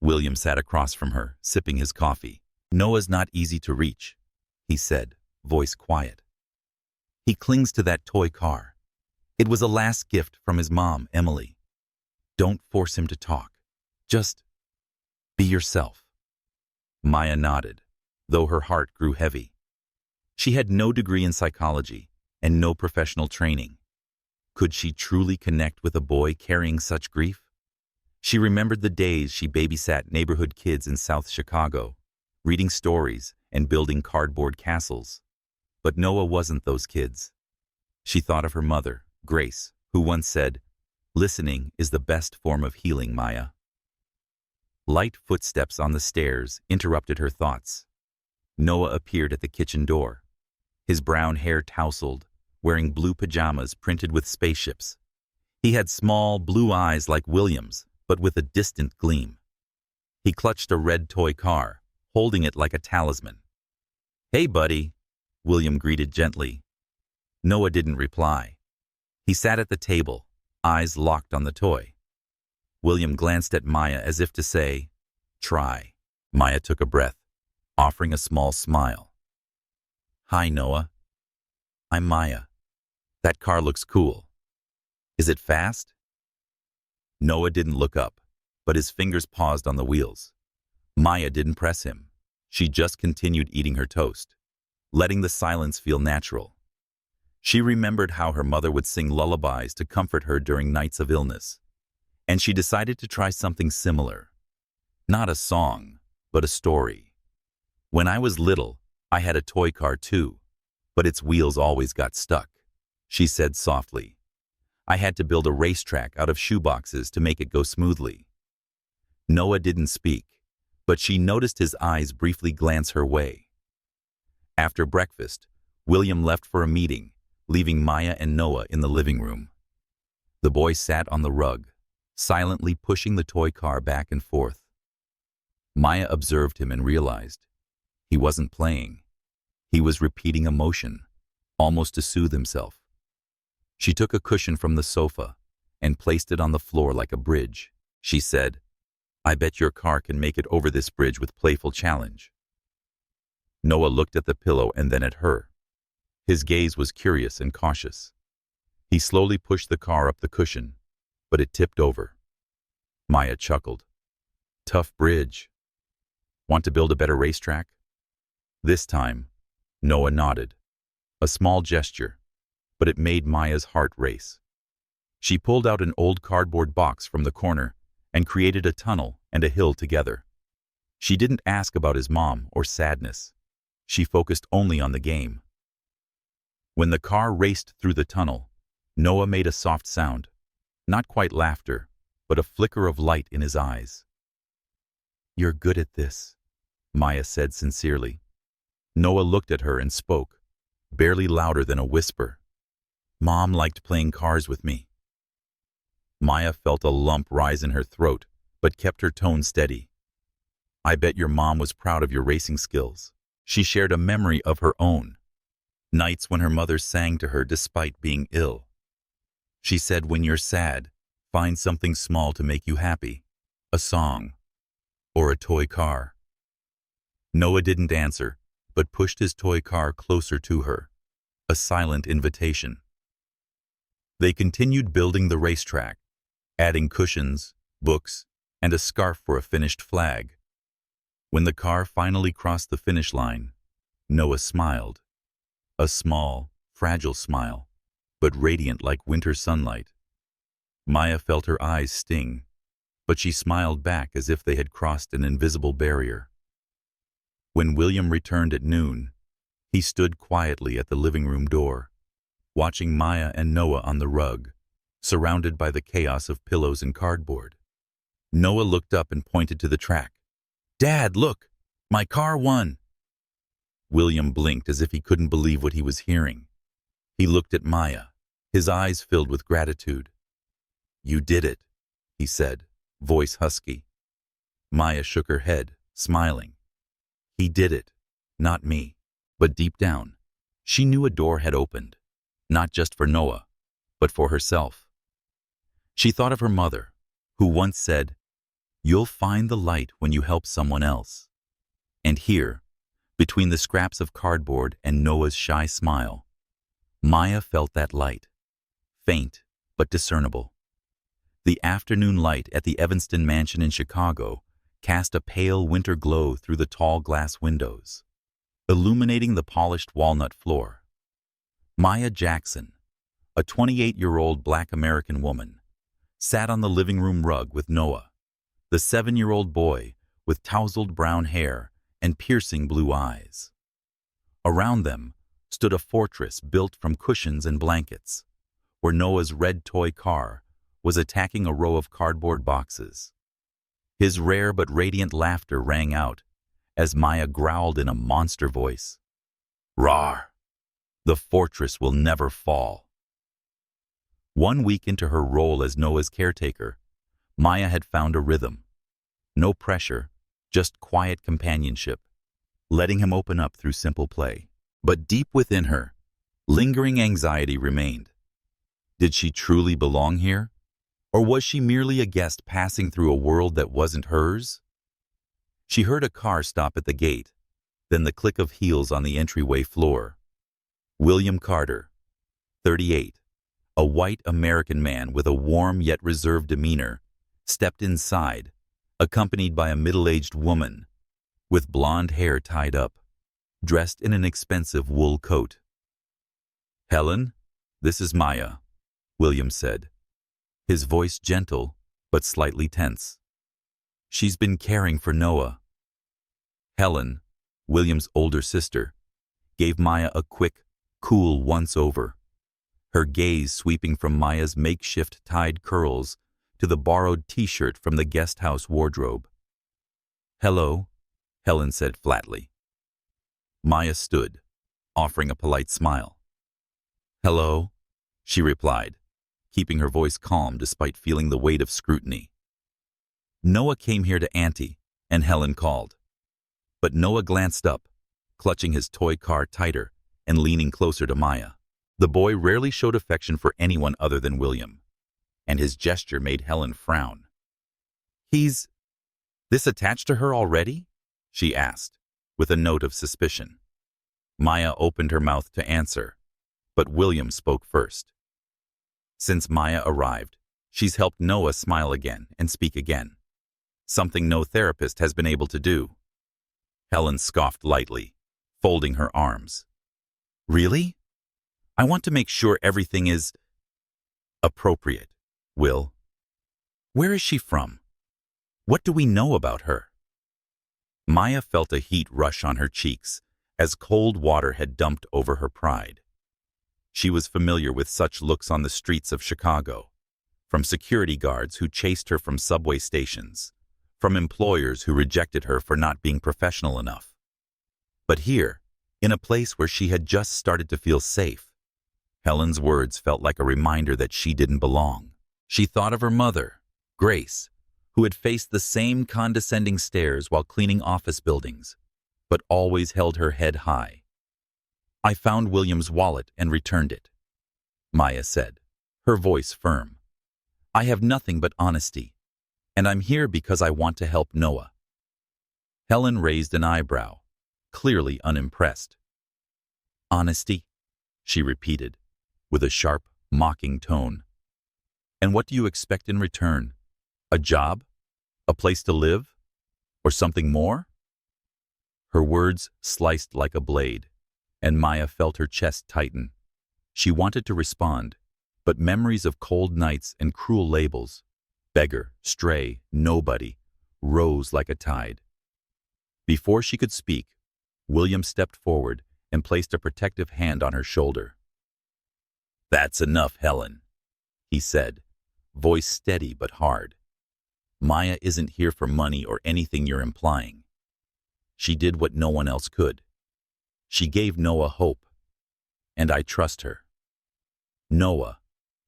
William sat across from her, sipping his coffee. "Noah's not easy to reach," he said, voice quiet. "He clings to that toy car. It was a last gift from his mom, Emily. Don't force him to talk. Just be yourself." Maya nodded, though her heart grew heavy. She had no degree in psychology and no professional training. Could she truly connect with a boy carrying such grief? She remembered the days she babysat neighborhood kids in South Chicago, reading stories and building cardboard castles. But Noah wasn't those kids. She thought of her mother, Grace, who once said, "Listening is the best form of healing, Maya." Light footsteps on the stairs interrupted her thoughts. Noah appeared at the kitchen door, his brown hair tousled, wearing blue pajamas printed with spaceships. He had small, blue eyes like William's, but with a distant gleam. He clutched a red toy car, holding it like a talisman. "Hey, buddy," William greeted gently. Noah didn't reply. He sat at the table, eyes locked on the toy. William glanced at Maya as if to say, "Try." Maya took a breath, offering a small smile. "Hi, Noah. I'm Maya. That car looks cool. Is it fast?" Noah didn't look up, but his fingers paused on the wheels. Maya didn't press him. She just continued eating her toast, letting the silence feel natural. She remembered how her mother would sing lullabies to comfort her during nights of illness, and she decided to try something similar. Not a song, but a story. "When I was little, I had a toy car too, but its wheels always got stuck," she said softly. "I had to build a racetrack out of shoeboxes to make it go smoothly." Noah didn't speak, but she noticed his eyes briefly glance her way. After breakfast, William left for a meeting, leaving Maya and Noah in the living room. The boy sat on the rug, silently pushing the toy car back and forth. Maya observed him and realized he wasn't playing. He was repeating a motion, almost to soothe himself. She took a cushion from the sofa and placed it on the floor like a bridge. She said, "I bet your car can make it over this bridge with playful challenge." Noah looked at the pillow and then at her. His gaze was curious and cautious. He slowly pushed the car up the cushion, but it tipped over. Maya chuckled. "Tough bridge. Want to build a better racetrack?" This time, Noah nodded. A small gesture, but it made Maya's heart race. She pulled out an old cardboard box from the corner and created a tunnel and a hill together. She didn't ask about his mom or sadness. She focused only on the game. When the car raced through the tunnel, Noah made a soft sound. Not quite laughter, but a flicker of light in his eyes. "You're good at this," Maya said sincerely. Noah looked at her and spoke, barely louder than a whisper. "Mom liked playing cars with me." Maya felt a lump rise in her throat, but kept her tone steady. "I bet your mom was proud of your racing skills." She shared a memory of her own. Nights when her mother sang to her despite being ill. She said, "When you're sad, find something small to make you happy. A song. Or a toy car." Noah didn't answer, but pushed his toy car closer to her. A silent invitation. They continued building the racetrack, adding cushions, books, and a scarf for a finished flag. When the car finally crossed the finish line, Noah smiled. A small, fragile smile, but radiant like winter sunlight. Maya felt her eyes sting, but she smiled back as if they had crossed an invisible barrier. When William returned at noon, he stood quietly at the living room door, watching Maya and Noah on the rug, surrounded by the chaos of pillows and cardboard. Noah looked up and pointed to the track. "Dad, look! My car won!" William blinked as if he couldn't believe what he was hearing. He looked at Maya, his eyes filled with gratitude. "You did it," he said, voice husky. Maya shook her head, smiling. He did it, not me. But deep down, she knew a door had opened, not just for Noah, but for herself. She thought of her mother, who once said, "You'll find the light when you help someone else." And here, between the scraps of cardboard and Noah's shy smile, Maya felt that light, faint but discernible. The afternoon light at the Evanston mansion in Chicago cast a pale winter glow through the tall glass windows, illuminating the polished walnut floor. Maya Jackson, a 28-year-old Black American woman, sat on the living room rug with Noah, the 7-year-old boy with tousled brown hair and piercing blue eyes. Around them stood a fortress built from cushions and blankets, where Noah's red toy car was attacking a row of cardboard boxes. His rare but radiant laughter rang out as Maya growled in a monster voice. "Rawr! The fortress will never fall." 1 week into her role as Noah's caretaker, Maya had found a rhythm. No pressure, just quiet companionship, letting him open up through simple play. But deep within her, lingering anxiety remained. Did she truly belong here? Or was she merely a guest passing through a world that wasn't hers? She heard a car stop at the gate, then the click of heels on the entryway floor. William Carter, 38, a white American man with a warm yet reserved demeanor, stepped inside, accompanied by a middle-aged woman with blonde hair tied up, dressed in an expensive wool coat. "Helen, this is Maya," William said, his voice gentle but slightly tense. "She's been caring for Noah." Helen, William's older sister, gave Maya a quick, cool once-over, her gaze sweeping from Maya's makeshift tied curls to the borrowed T-shirt from the guest house wardrobe. "Hello," Helen said flatly. Maya stood, offering a polite smile. "Hello," she replied, keeping her voice calm despite feeling the weight of scrutiny. "Noah came here to Auntie," and Helen called. But Noah glanced up, clutching his toy car tighter and leaning closer to Maya. The boy rarely showed affection for anyone other than William, and his gesture made Helen frown. "He's this attached to her already?" she asked, with a note of suspicion. Maya opened her mouth to answer, but William spoke first. "Since Maya arrived, she's helped Noah smile again and speak again. Something no therapist has been able to do." Helen scoffed lightly, folding her arms. "Really? I want to make sure everything is appropriate, Will. Where is she from? What do we know about her?" Maya felt a heat rush on her cheeks as cold water had dumped over her pride. She was familiar with such looks on the streets of Chicago, from security guards who chased her from subway stations, from employers who rejected her for not being professional enough. But here, in a place where she had just started to feel safe, Helen's words felt like a reminder that she didn't belong. She thought of her mother, Grace, who had faced the same condescending stares while cleaning office buildings, but always held her head high. "I found William's wallet and returned it," Maya said, her voice firm. "I have nothing but honesty, and I'm here because I want to help Noah." Helen raised an eyebrow, clearly unimpressed. "Honesty?" she repeated, with a sharp, mocking tone. "And what do you expect in return? A job? A place to live? Or something more?" Her words sliced like a blade, and Maya felt her chest tighten. She wanted to respond, but memories of cold nights and cruel labels, beggar, stray, nobody, rose like a tide. Before she could speak, William stepped forward and placed a protective hand on her shoulder. "That's enough, Helen," he said, voice steady but hard. "Maya isn't here for money or anything you're implying. She did what no one else could. She gave Noah hope, and I trust her." Noah,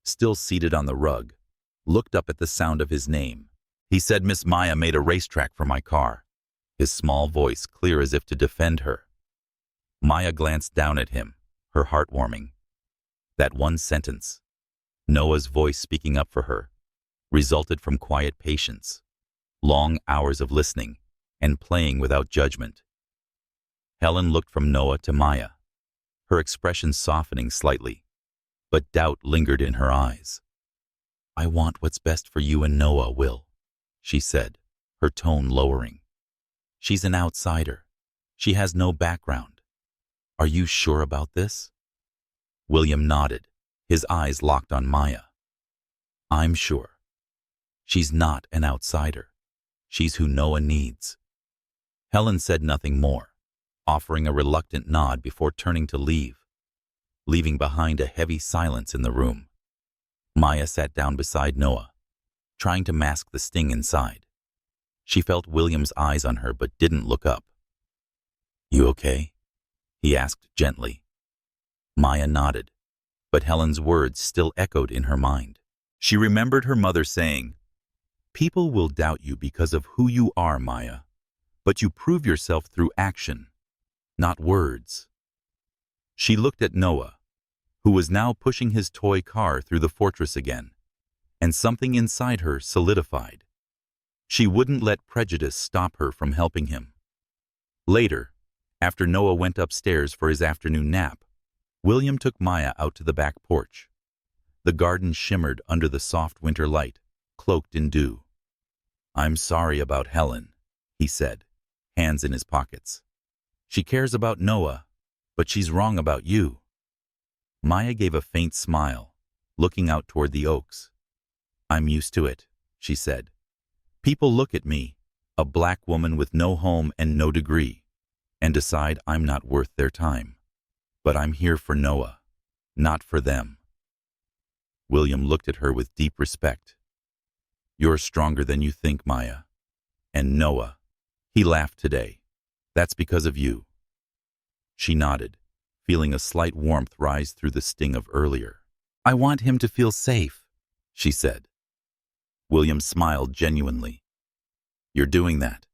still seated on the rug, looked up at the sound of his name. He said Miss Maya made a racetrack for my car, his small voice clear as if to defend her. Maya glanced down at him, her heart warming. That one sentence, Noah's voice speaking up for her, resulted from quiet patience, long hours of listening, and playing without judgment. Helen looked from Noah to Maya, her expression softening slightly, but doubt lingered in her eyes. "I want what's best for you and Noah, Will," she said, her tone lowering. "She's an outsider. She has no background. Are you sure about this?" William nodded, his eyes locked on Maya. "I'm sure. She's not an outsider. She's who Noah needs." Helen said nothing more, offering a reluctant nod before turning to leave, leaving behind a heavy silence in the room. Maya sat down beside Noah, trying to mask the sting inside. She felt William's eyes on her but didn't look up. "You okay?" he asked gently. Maya nodded, but Helen's words still echoed in her mind. She remembered her mother saying, "People will doubt you because of who you are, Maya, but you prove yourself through action, not words." She looked at Noah, who was now pushing his toy car through the fortress again, and something inside her solidified. She wouldn't let prejudice stop her from helping him. Later, after Noah went upstairs for his afternoon nap, William took Maya out to the back porch. The garden shimmered under the soft winter light, cloaked in dew. "I'm sorry about Helen," he said, hands in his pockets. "She cares about Noah, but she's wrong about you." Maya gave a faint smile, looking out toward the oaks. "I'm used to it," she said. "People look at me, a black woman with no home and no degree, and decide I'm not worth their time. But I'm here for Noah, not for them." William looked at her with deep respect. "You're stronger than you think, Maya. And Noah, he laughed today. That's because of you." She nodded, feeling a slight warmth rise through the sting of earlier. "I want him to feel safe," she said. William smiled genuinely. "You're doing that.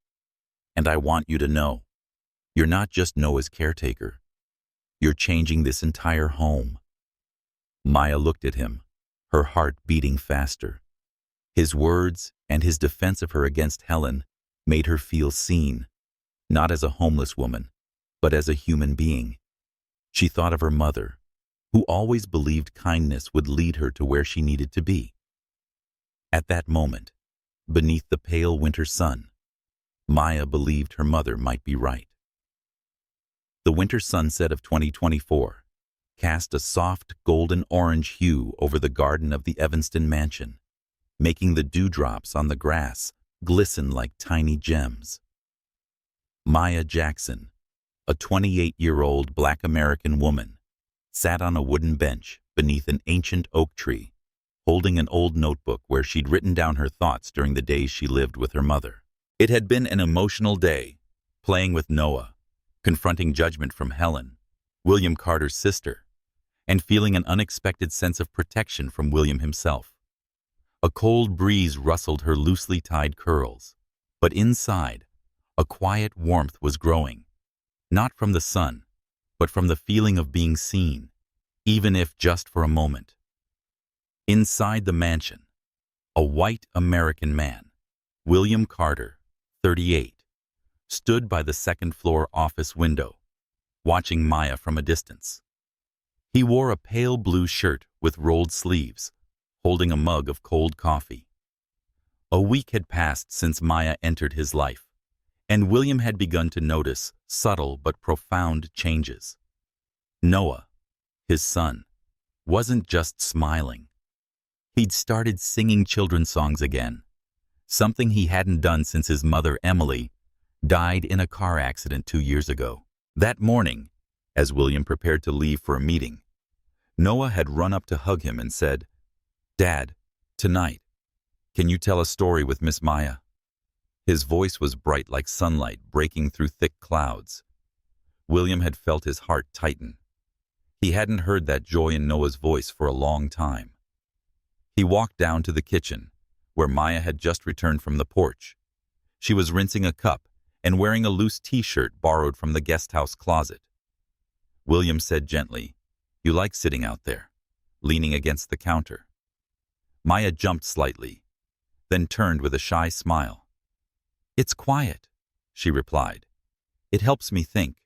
And I want you to know, you're not just Noah's caretaker. You're changing this entire home." Maya looked at him, her heart beating faster. His words and his defense of her against Helen made her feel seen, not as a homeless woman, but as a human being. She thought of her mother, who always believed kindness would lead her to where she needed to be. At that moment, beneath the pale winter sun, Maya believed her mother might be right. The winter sunset of 2024 cast a soft golden-orange hue over the garden of the Evanston mansion, making the dewdrops on the grass glisten like tiny gems. Maya Jackson, a 28-year-old Black American woman, sat on a wooden bench beneath an ancient oak tree, holding an old notebook where she'd written down her thoughts during the days she lived with her mother. It had been an emotional day, playing with Noah, confronting judgment from Helen, William Carter's sister, and feeling an unexpected sense of protection from William himself. A cold breeze rustled her loosely tied curls, but inside, a quiet warmth was growing, not from the sun, but from the feeling of being seen, even if just for a moment. Inside the mansion, a white American man, William Carter, 38, stood by the second-floor office window, watching Maya from a distance. He wore a pale blue shirt with rolled sleeves, holding a mug of cold coffee. A week had passed since Maya entered his life, and William had begun to notice subtle but profound changes. Noah, his son, wasn't just smiling. He'd started singing children's songs again, something he hadn't done since his mother, Emily, died in a car accident 2 years ago. That morning, as William prepared to leave for a meeting, Noah had run up to hug him and said, "Dad, tonight, can you tell a story with Miss Maya?" His voice was bright like sunlight breaking through thick clouds. William had felt his heart tighten. He hadn't heard that joy in Noah's voice for a long time. He walked down to the kitchen, where Maya had just returned from the porch. She was rinsing a cup and wearing a loose t-shirt borrowed from the guest house closet. William said gently, "You like sitting out there," leaning against the counter. Maya jumped slightly, then turned with a shy smile. "It's quiet," she replied. "It helps me think."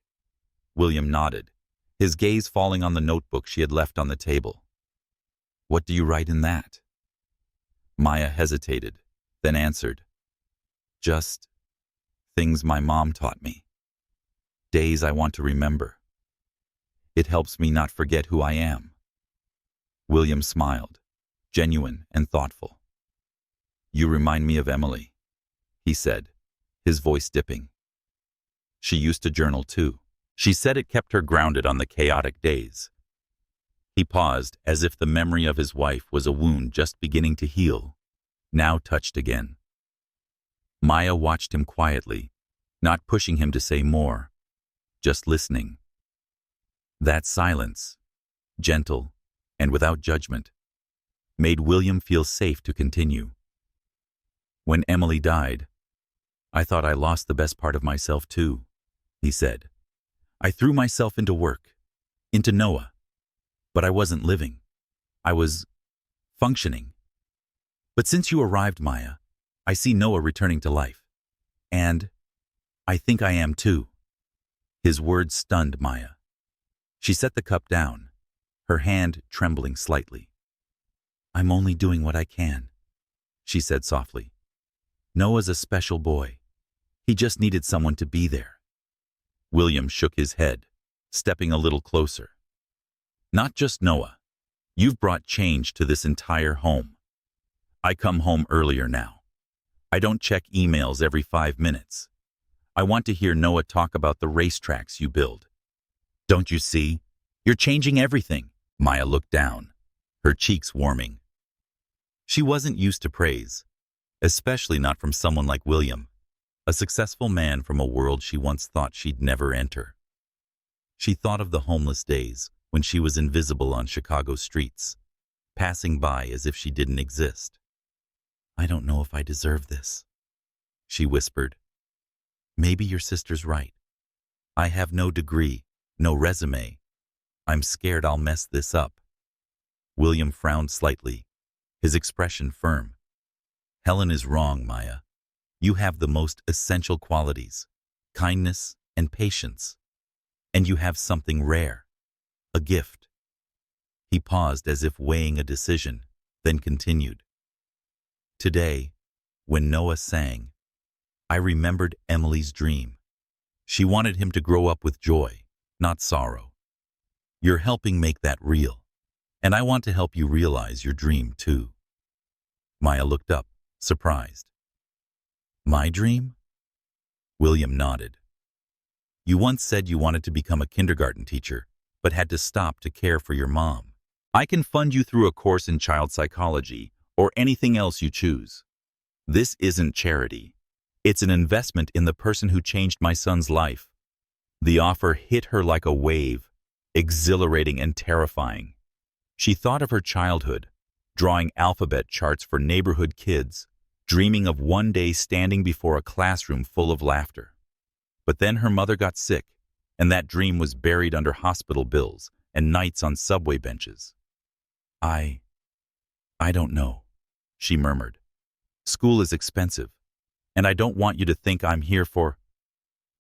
William nodded, his gaze falling on the notebook she had left on the table. "What do you write in that?" Maya hesitated, then answered, "Just things my mom taught me. Days I want to remember. It helps me not forget who I am." William smiled, genuine and thoughtful. "You remind me of Emily," he said, his voice dipping. She used to journal too. She said it kept her grounded on the chaotic days. He paused, as if the memory of his wife was a wound just beginning to heal, now touched again. Maya watched him quietly, not pushing him to say more, just listening. That silence, gentle and without judgment, made William feel safe to continue. When Emily died, I thought I lost the best part of myself too, he said. I threw myself into work, into Noah, but I wasn't living. I was functioning. But since you arrived, Maya, I see Noah returning to life. And I think I am too. His words stunned Maya. She set the cup down, her hand trembling slightly. I'm only doing what I can, she said softly. Noah's a special boy. He just needed someone to be there. William shook his head, stepping a little closer. Not just Noah. You've brought change to this entire home. I come home earlier now. I don't check emails every 5 minutes. I want to hear Noah talk about the racetracks you build. Don't you see? You're changing everything. Maya looked down, her cheeks warming. She wasn't used to praise, especially not from someone like William, a successful man from a world she once thought she'd never enter. She thought of the homeless days when she was invisible on Chicago streets, passing by as if she didn't exist. I don't know if I deserve this, she whispered. Maybe your sister's right. I have no degree, no resume. I'm scared I'll mess this up. William frowned slightly, his expression firm. Helen is wrong, Maya. You have the most essential qualities, kindness and patience. And you have something rare, a gift. He paused as if weighing a decision, then continued. Today, when Noah sang, I remembered Emily's dream. She wanted him to grow up with joy, not sorrow. You're helping make that real, and I want to help you realize your dream too. Maya looked up, surprised. My dream? William nodded. You once said you wanted to become a kindergarten teacher, but had to stop to care for your mom. I can fund you through a course in child psychology or anything else you choose. This isn't charity. It's an investment in the person who changed my son's life. The offer hit her like a wave, exhilarating and terrifying. She thought of her childhood, drawing alphabet charts for neighborhood kids, dreaming of one day standing before a classroom full of laughter. But then her mother got sick, and that dream was buried under hospital bills and nights on subway benches. I don't know, she murmured. School is expensive, and I don't want you to think I'm here for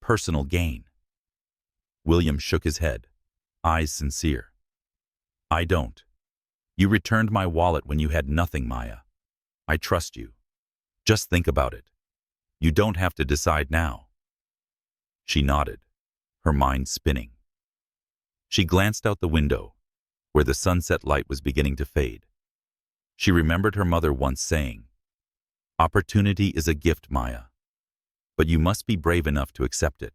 personal gain. William shook his head, eyes sincere. I don't. You returned my wallet when you had nothing, Maya. I trust you. Just think about it. You don't have to decide now. She nodded, her mind spinning. She glanced out the window, where the sunset light was beginning to fade. She remembered her mother once saying, Opportunity is a gift, Maya, but you must be brave enough to accept it.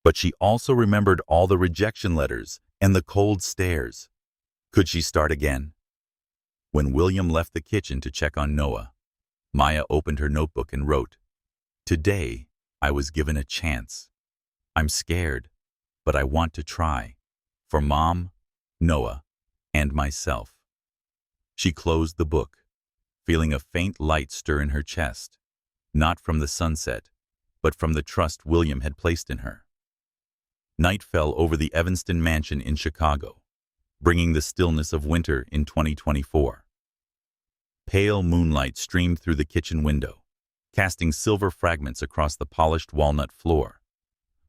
But she also remembered all the rejection letters and the cold stares. Could she start again? When William left the kitchen to check on Noah, Maya opened her notebook and wrote, Today, I was given a chance. I'm scared, but I want to try. For Mom, Noah, and myself. She closed the book, feeling a faint light stir in her chest, not from the sunset, but from the trust William had placed in her. Night fell over the Evanston mansion in Chicago, bringing the stillness of winter in 2024. Pale moonlight streamed through the kitchen window, casting silver fragments across the polished walnut floor,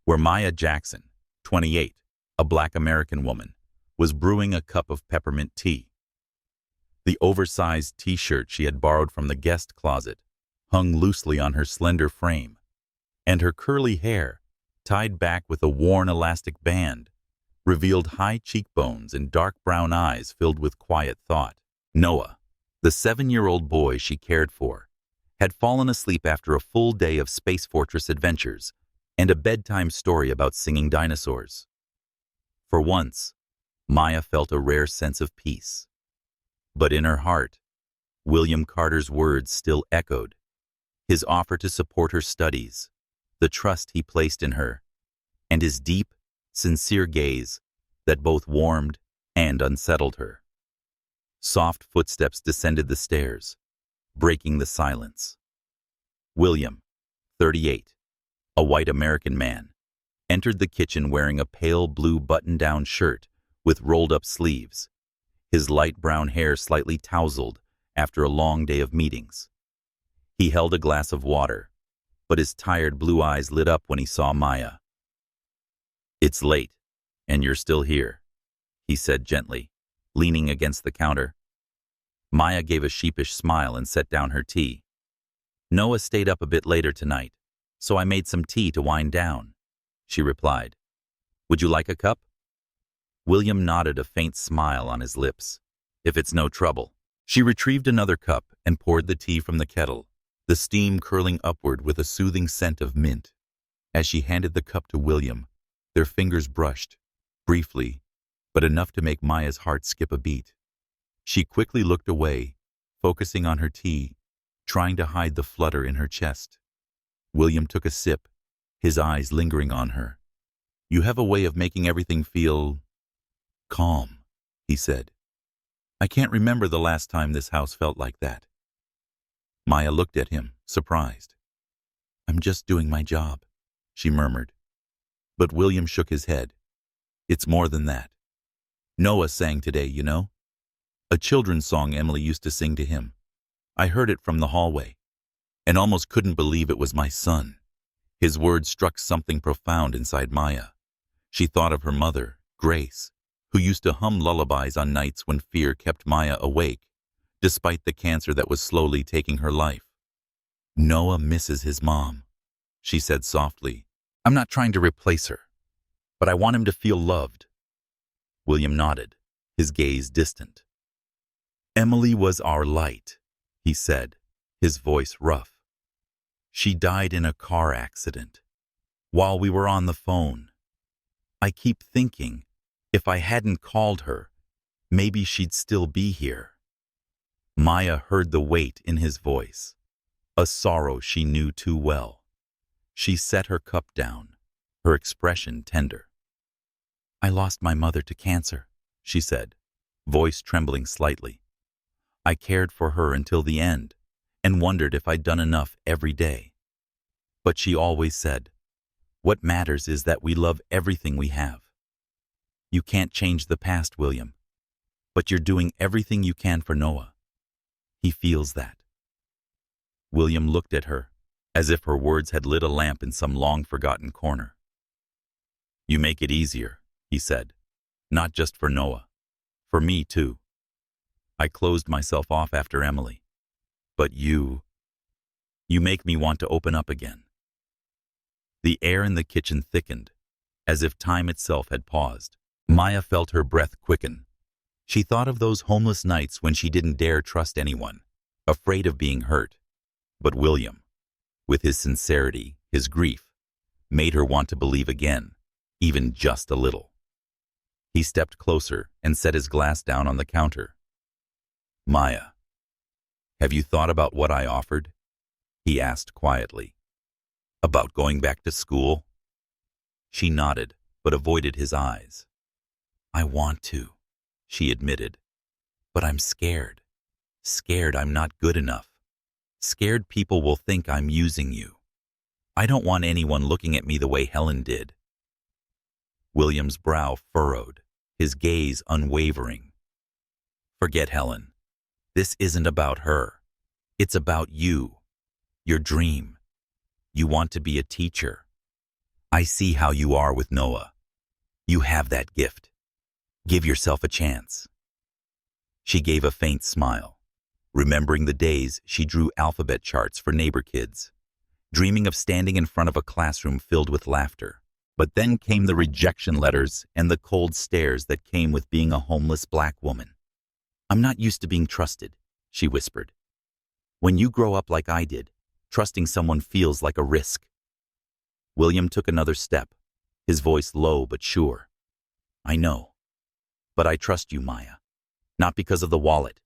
where Maya Jackson, 28, a Black American woman, was brewing a cup of peppermint tea. The oversized t-shirt she had borrowed from the guest closet hung loosely on her slender frame, and her curly hair, tied back with a worn elastic band, revealed high cheekbones and dark brown eyes filled with quiet thought. Noah, the 7-year-old boy she cared for, had fallen asleep after a full day of Space Fortress adventures, and a bedtime story about singing dinosaurs. For once, Maya felt a rare sense of peace. But in her heart, William Carter's words still echoed, his offer to support her studies, the trust he placed in her, and his deep, sincere gaze that both warmed and unsettled her. Soft footsteps descended the stairs, breaking the silence. William, 38, a white American man, entered the kitchen wearing a pale blue button-down shirt with rolled-up sleeves, his light brown hair slightly tousled after a long day of meetings. He held a glass of water, but his tired blue eyes lit up when he saw Maya. "It's late, and you're still here," he said gently, leaning against the counter. Maya gave a sheepish smile and set down her tea. "Noah stayed up a bit later tonight, so I made some tea to wind down," she replied. "Would you like a cup?" William nodded, a faint smile on his lips. "If it's no trouble." She retrieved another cup and poured the tea from the kettle, the steam curling upward with a soothing scent of mint. As she handed the cup to William, their fingers brushed, briefly, but enough to make Maya's heart skip a beat. She quickly looked away, focusing on her tea, trying to hide the flutter in her chest. William took a sip, his eyes lingering on her. "You have a way of making everything feel calm," he said. "I can't remember the last time this house felt like that." Maya looked at him, surprised. "I'm just doing my job," she murmured. But William shook his head. "It's more than that. Noah sang today, you know? A children's song Emily used to sing to him. I heard it from the hallway, and almost couldn't believe it was my son." His words struck something profound inside Maya. She thought of her mother, Grace, who used to hum lullabies on nights when fear kept Maya awake, despite the cancer that was slowly taking her life. "Noah misses his mom," she said softly. "I'm not trying to replace her, but I want him to feel loved." William nodded, his gaze distant. "Emily was our light," he said, his voice rough. "She died in a car accident, while we were on the phone. I keep thinking, if I hadn't called her, maybe she'd still be here." Maya heard the weight in his voice, a sorrow she knew too well. She set her cup down, her expression tender. "I lost my mother to cancer," she said, voice trembling slightly. "I cared for her until the end and wondered if I'd done enough every day. But she always said, 'What matters is that we love everything we have.' You can't change the past, William, but you're doing everything you can for Noah. He feels that." William looked at her, as if her words had lit a lamp in some long-forgotten corner. "You make it easier," he said, "not just for Noah, for me too. I closed myself off after Emily, but you make me want to open up again." The air in the kitchen thickened, as if time itself had paused. Maya felt her breath quicken. She thought of those homeless nights when she didn't dare trust anyone, afraid of being hurt. But William, with his sincerity, his grief, made her want to believe again, even just a little. He stepped closer and set his glass down on the counter. "Maya, have you thought about what I offered?" he asked quietly. "About going back to school?" She nodded, but avoided his eyes. "I want to," she admitted, "but I'm scared. Scared I'm not good enough. Scared people will think I'm using you. I don't want anyone looking at me the way Helen did." William's brow furrowed, his gaze unwavering. "Forget Helen. This isn't about her. It's about you, your dream. You want to be a teacher. I see how you are with Noah. You have that gift. Give yourself a chance." She gave a faint smile, remembering the days she drew alphabet charts for neighbor kids, dreaming of standing in front of a classroom filled with laughter. But then came the rejection letters and the cold stares that came with being a homeless black woman. "I'm not used to being trusted," she whispered. "When you grow up like I did, trusting someone feels like a risk." William took another step, his voice low but sure. I know. But I trust you, Maya. Not because of the wallet,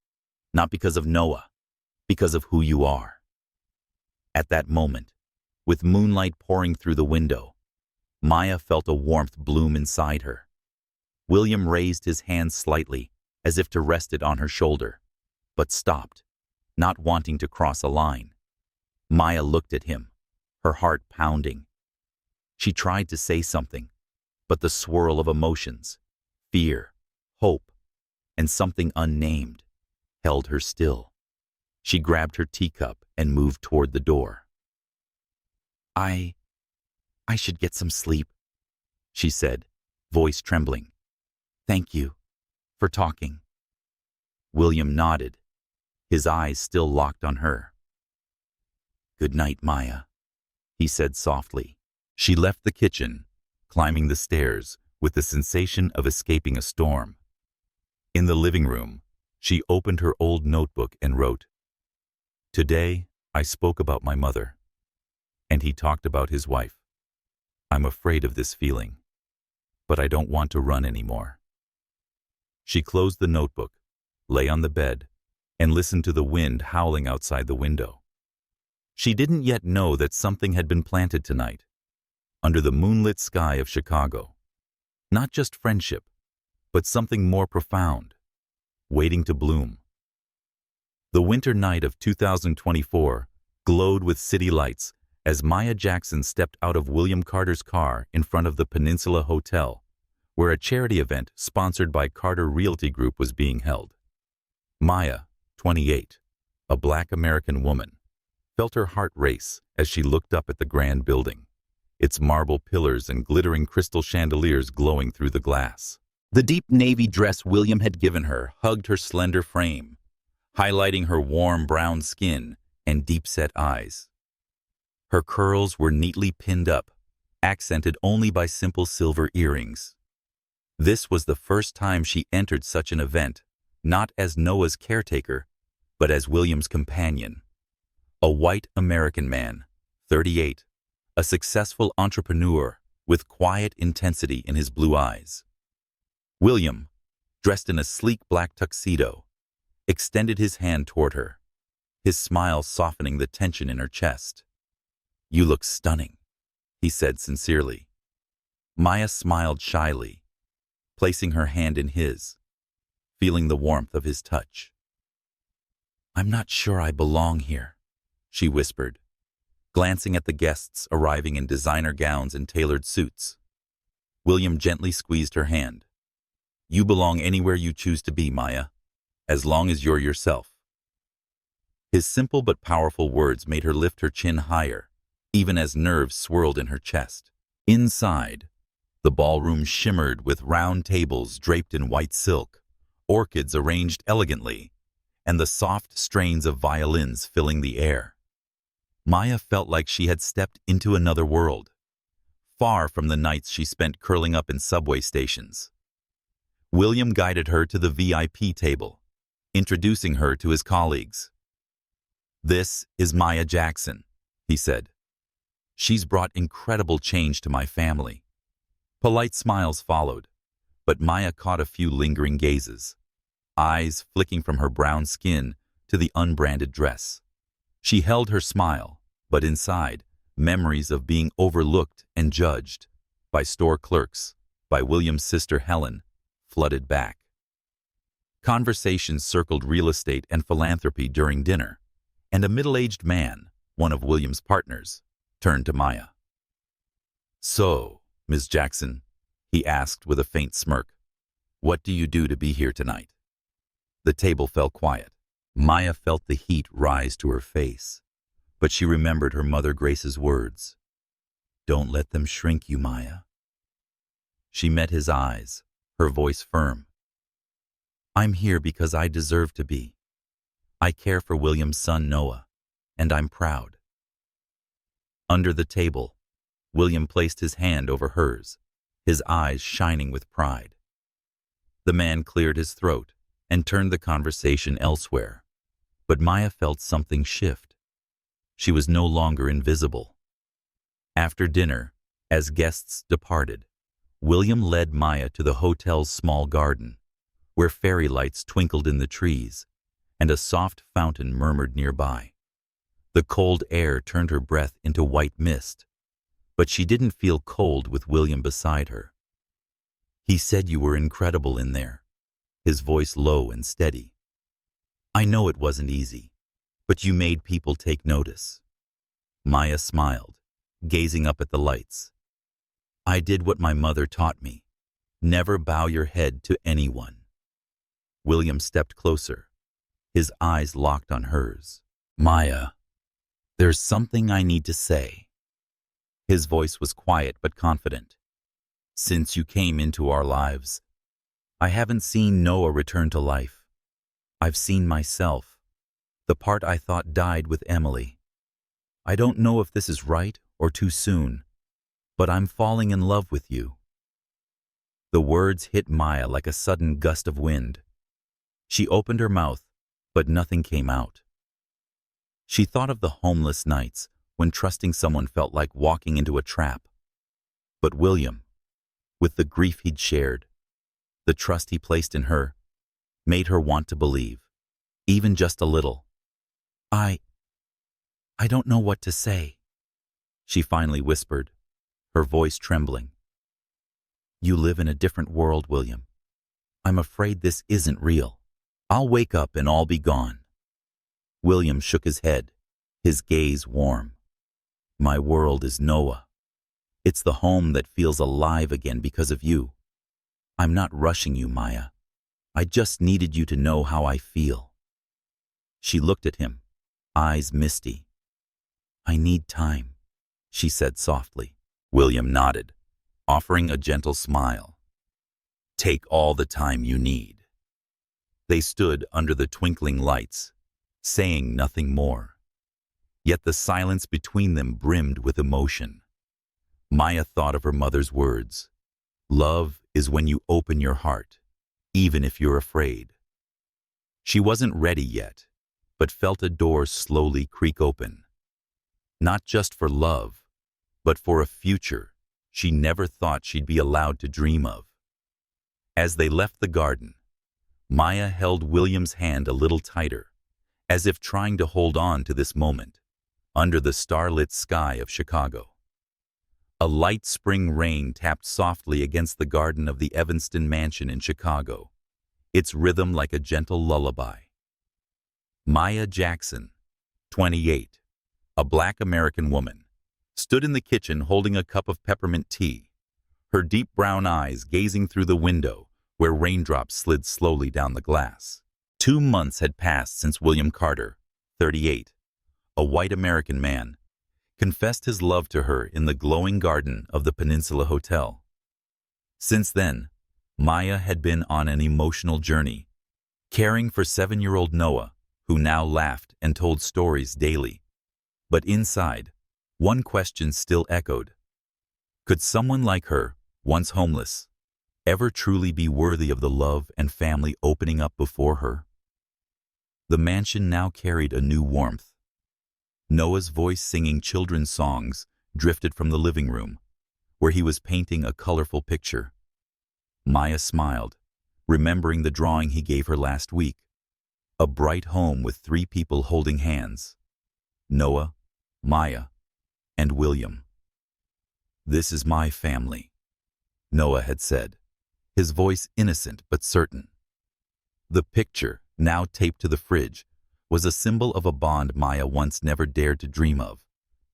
not because of Noah, because of who you are. At that moment, with moonlight pouring through the window, Maya felt a warmth bloom inside her. William raised his hand slightly, as if to rest it on her shoulder, but stopped, not wanting to cross a line. Maya looked at him, her heart pounding. She tried to say something, but the swirl of emotions, fear, hope, and something unnamed, held her still. She grabbed her teacup and moved toward the door. I should get some sleep, she said, voice trembling. Thank you for talking. William nodded, his eyes still locked on her. Good night, Maya, he said softly. She left the kitchen, climbing the stairs with the sensation of escaping a storm. In the living room, she opened her old notebook and wrote, Today, I spoke about my mother, and he talked about his wife. I'm afraid of this feeling, but I don't want to run anymore. She closed the notebook, lay on the bed, and listened to the wind howling outside the window. She didn't yet know that something had been planted tonight, under the moonlit sky of Chicago. Not just friendship, but something more profound, waiting to bloom. The winter night of 2024 glowed with city lights as Maya Jackson stepped out of William Carter's car in front of the Peninsula Hotel, where a charity event sponsored by Carter Realty Group was being held. Maya, 28, a Black American woman, felt her heart race as she looked up at the grand building, its marble pillars and glittering crystal chandeliers glowing through the glass. The deep navy dress William had given her hugged her slender frame, highlighting her warm brown skin and deep-set eyes. Her curls were neatly pinned up, accented only by simple silver earrings. This was the first time she entered such an event, not as Noah's caretaker, but as William's companion. A white American man, 38, a successful entrepreneur with quiet intensity in his blue eyes. William, dressed in a sleek black tuxedo, extended his hand toward her, his smile softening the tension in her chest. You look stunning, he said sincerely. Maya smiled shyly, placing her hand in his, feeling the warmth of his touch. I'm not sure I belong here, she whispered, glancing at the guests arriving in designer gowns and tailored suits. William gently squeezed her hand. You belong anywhere you choose to be, Maya, as long as you're yourself. His simple but powerful words made her lift her chin higher, even as nerves swirled in her chest. Inside, the ballroom shimmered with round tables draped in white silk, orchids arranged elegantly, and the soft strains of violins filling the air. Maya felt like she had stepped into another world, far from the nights she spent curling up in subway stations. William guided her to the VIP table, introducing her to his colleagues. This is Maya Jackson, he said. She's brought incredible change to my family. Polite smiles followed, but Maya caught a few lingering gazes, eyes flicking from her brown skin to the unbranded dress. She held her smile, but inside, memories of being overlooked and judged by store clerks, by William's sister Helen, flooded back. Conversations circled real estate and philanthropy during dinner, and a middle-aged man, one of William's partners, turned to Maya. So, Ms. Jackson, he asked with a faint smirk, what do you do to be here tonight? The table fell quiet. Maya felt the heat rise to her face, but she remembered her mother Grace's words. Don't let them shrink you, Maya. She met his eyes, her voice firm. I'm here because I deserve to be. I care for William's son Noah, and I'm proud. Under the table, William placed his hand over hers, his eyes shining with pride. The man cleared his throat and turned the conversation elsewhere, but Maya felt something shift. She was no longer invisible. After dinner, As guests departed, William led Maya to the hotel's small garden, where fairy lights twinkled in the trees, and a soft fountain murmured nearby. The cold air turned her breath into white mist, but she didn't feel cold with William beside her. "He said you were incredible in there," his voice low and steady. "I know it wasn't easy, but you made people take notice." Maya smiled, gazing up at the lights. "I did what my mother taught me. Never bow your head to anyone." William stepped closer, his eyes locked on hers. "Maya, there's something I need to say." His voice was quiet but confident. "Since you came into our lives, I haven't seen Noah return to life. I've seen myself, the part I thought died with Emily. I don't know if this is right or too soon, but I'm falling in love with you." The words hit Maya like a sudden gust of wind. She opened her mouth, but nothing came out. She thought of the homeless nights when trusting someone felt like walking into a trap. But William, with the grief he'd shared, the trust he placed in her, made her want to believe, even just a little. I don't know what to say," she finally whispered, her voice trembling. "You live in a different world, William. I'm afraid this isn't real. I'll wake up and all be gone." William shook his head, his gaze warm. "My world is Noah. It's the home that feels alive again because of you. I'm not rushing you, Maya. I just needed you to know how I feel." She looked at him, eyes misty. "I need time," she said softly. William nodded, offering a gentle smile. "Take all the time you need." They stood under the twinkling lights, saying nothing more. Yet the silence between them brimmed with emotion. Maya thought of her mother's words. "Love is when you open your heart, even if you're afraid." She wasn't ready yet, but felt a door slowly creak open. Not just for love, but for a future she never thought she'd be allowed to dream of. As they left the garden, Maya held William's hand a little tighter, as if trying to hold on to this moment, under the starlit sky of Chicago. A light spring rain tapped softly against the garden of the Evanston mansion in Chicago, its rhythm like a gentle lullaby. Maya Jackson, 28, a Black American woman, stood in the kitchen holding a cup of peppermint tea, her deep brown eyes gazing through the window where raindrops slid slowly down the glass. 2 months had passed since William Carter, 38, a white American man, confessed his love to her in the glowing garden of the Peninsula Hotel. Since then, Maya had been on an emotional journey, caring for 7-year-old Noah, who now laughed and told stories daily. But inside, one question still echoed. Could someone like her, once homeless, ever truly be worthy of the love and family opening up before her? The mansion now carried a new warmth. Noah's voice singing children's songs drifted from the living room, where he was painting a colorful picture. Maya smiled, remembering the drawing he gave her last week. A bright home with 3 people holding hands. Noah, Maya, and William. "This is my family," Noah had said, his voice innocent but certain. The picture, now taped to the fridge, was a symbol of a bond Maya once never dared to dream of,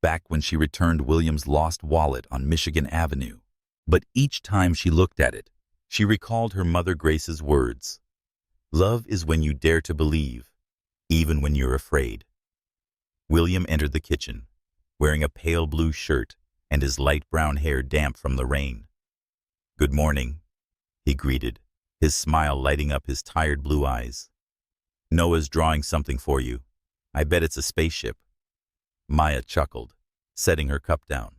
back when she returned William's lost wallet on Michigan Avenue. But each time she looked at it, she recalled her mother Grace's words. "Love is when you dare to believe, even when you're afraid." William entered the kitchen, wearing a pale blue shirt and his light brown hair damp from the rain. "Good morning," he greeted, his smile lighting up his tired blue eyes. "Noah's drawing something for you. I bet it's a spaceship." Maya chuckled, setting her cup down.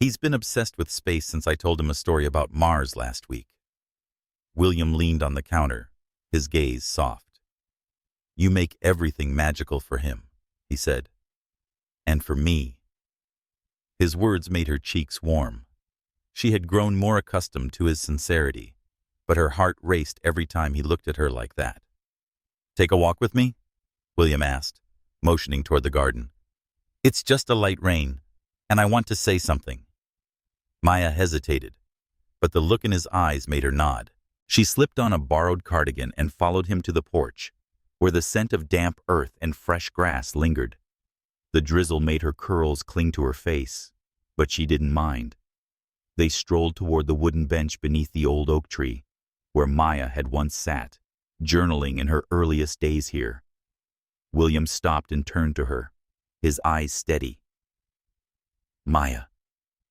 "He's been obsessed with space since I told him a story about Mars last week." William leaned on the counter, his gaze soft. "You make everything magical for him," he said. "And for me." His words made her cheeks warm. She had grown more accustomed to his sincerity, but her heart raced every time he looked at her like that. "Take a walk with me?" William asked, motioning toward the garden. "It's just a light rain, and I want to say something." Maya hesitated, but the look in his eyes made her nod. She slipped on a borrowed cardigan and followed him to the porch, where the scent of damp earth and fresh grass lingered. The drizzle made her curls cling to her face, but she didn't mind. They strolled toward the wooden bench beneath the old oak tree, where Maya had once sat, journaling in her earliest days here. William stopped and turned to her, his eyes steady. "Maya,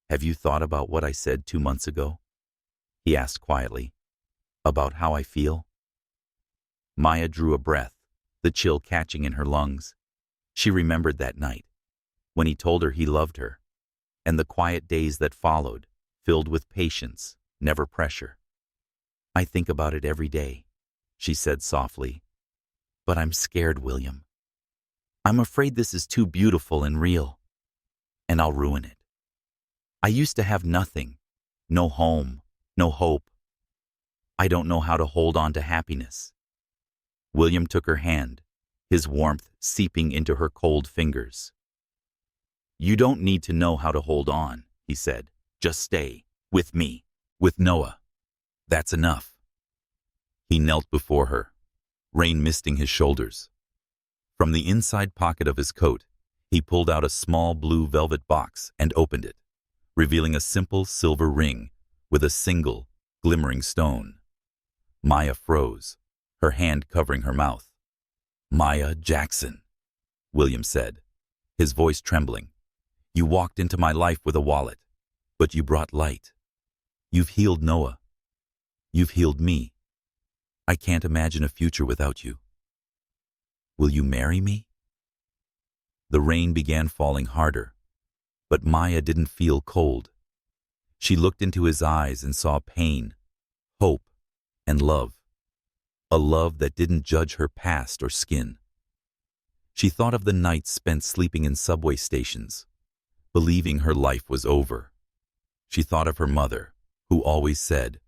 have you thought about what I said 2 months ago?" he asked quietly. "About how I feel?" Maya drew a breath, the chill catching in her lungs. She remembered that night, when he told her he loved her, and the quiet days that followed, filled with patience, never pressure. "I think about it every day," she said softly. "But I'm scared, William. I'm afraid this is too beautiful and real, and I'll ruin it. I used to have nothing, no home, no hope. I don't know how to hold on to happiness." William took her hand, his warmth seeping into her cold fingers. "You don't need to know how to hold on," he said. "Just stay, with me, with Noah. That's enough." He knelt before her, rain misting his shoulders. From the inside pocket of his coat, he pulled out a small blue velvet box and opened it, revealing a simple silver ring with a single, glimmering stone. Maya froze, her hand covering her mouth. "Maya Jackson," William said, his voice trembling. "You walked into my life with a wallet, but you brought light. You've healed Noah. You've healed me. I can't imagine a future without you. Will you marry me?" The rain began falling harder, but Maya didn't feel cold. She looked into his eyes and saw pain, hope, and love. A love that didn't judge her past or skin. She thought of the nights spent sleeping in subway stations, believing her life was over. She thought of her mother, who always said,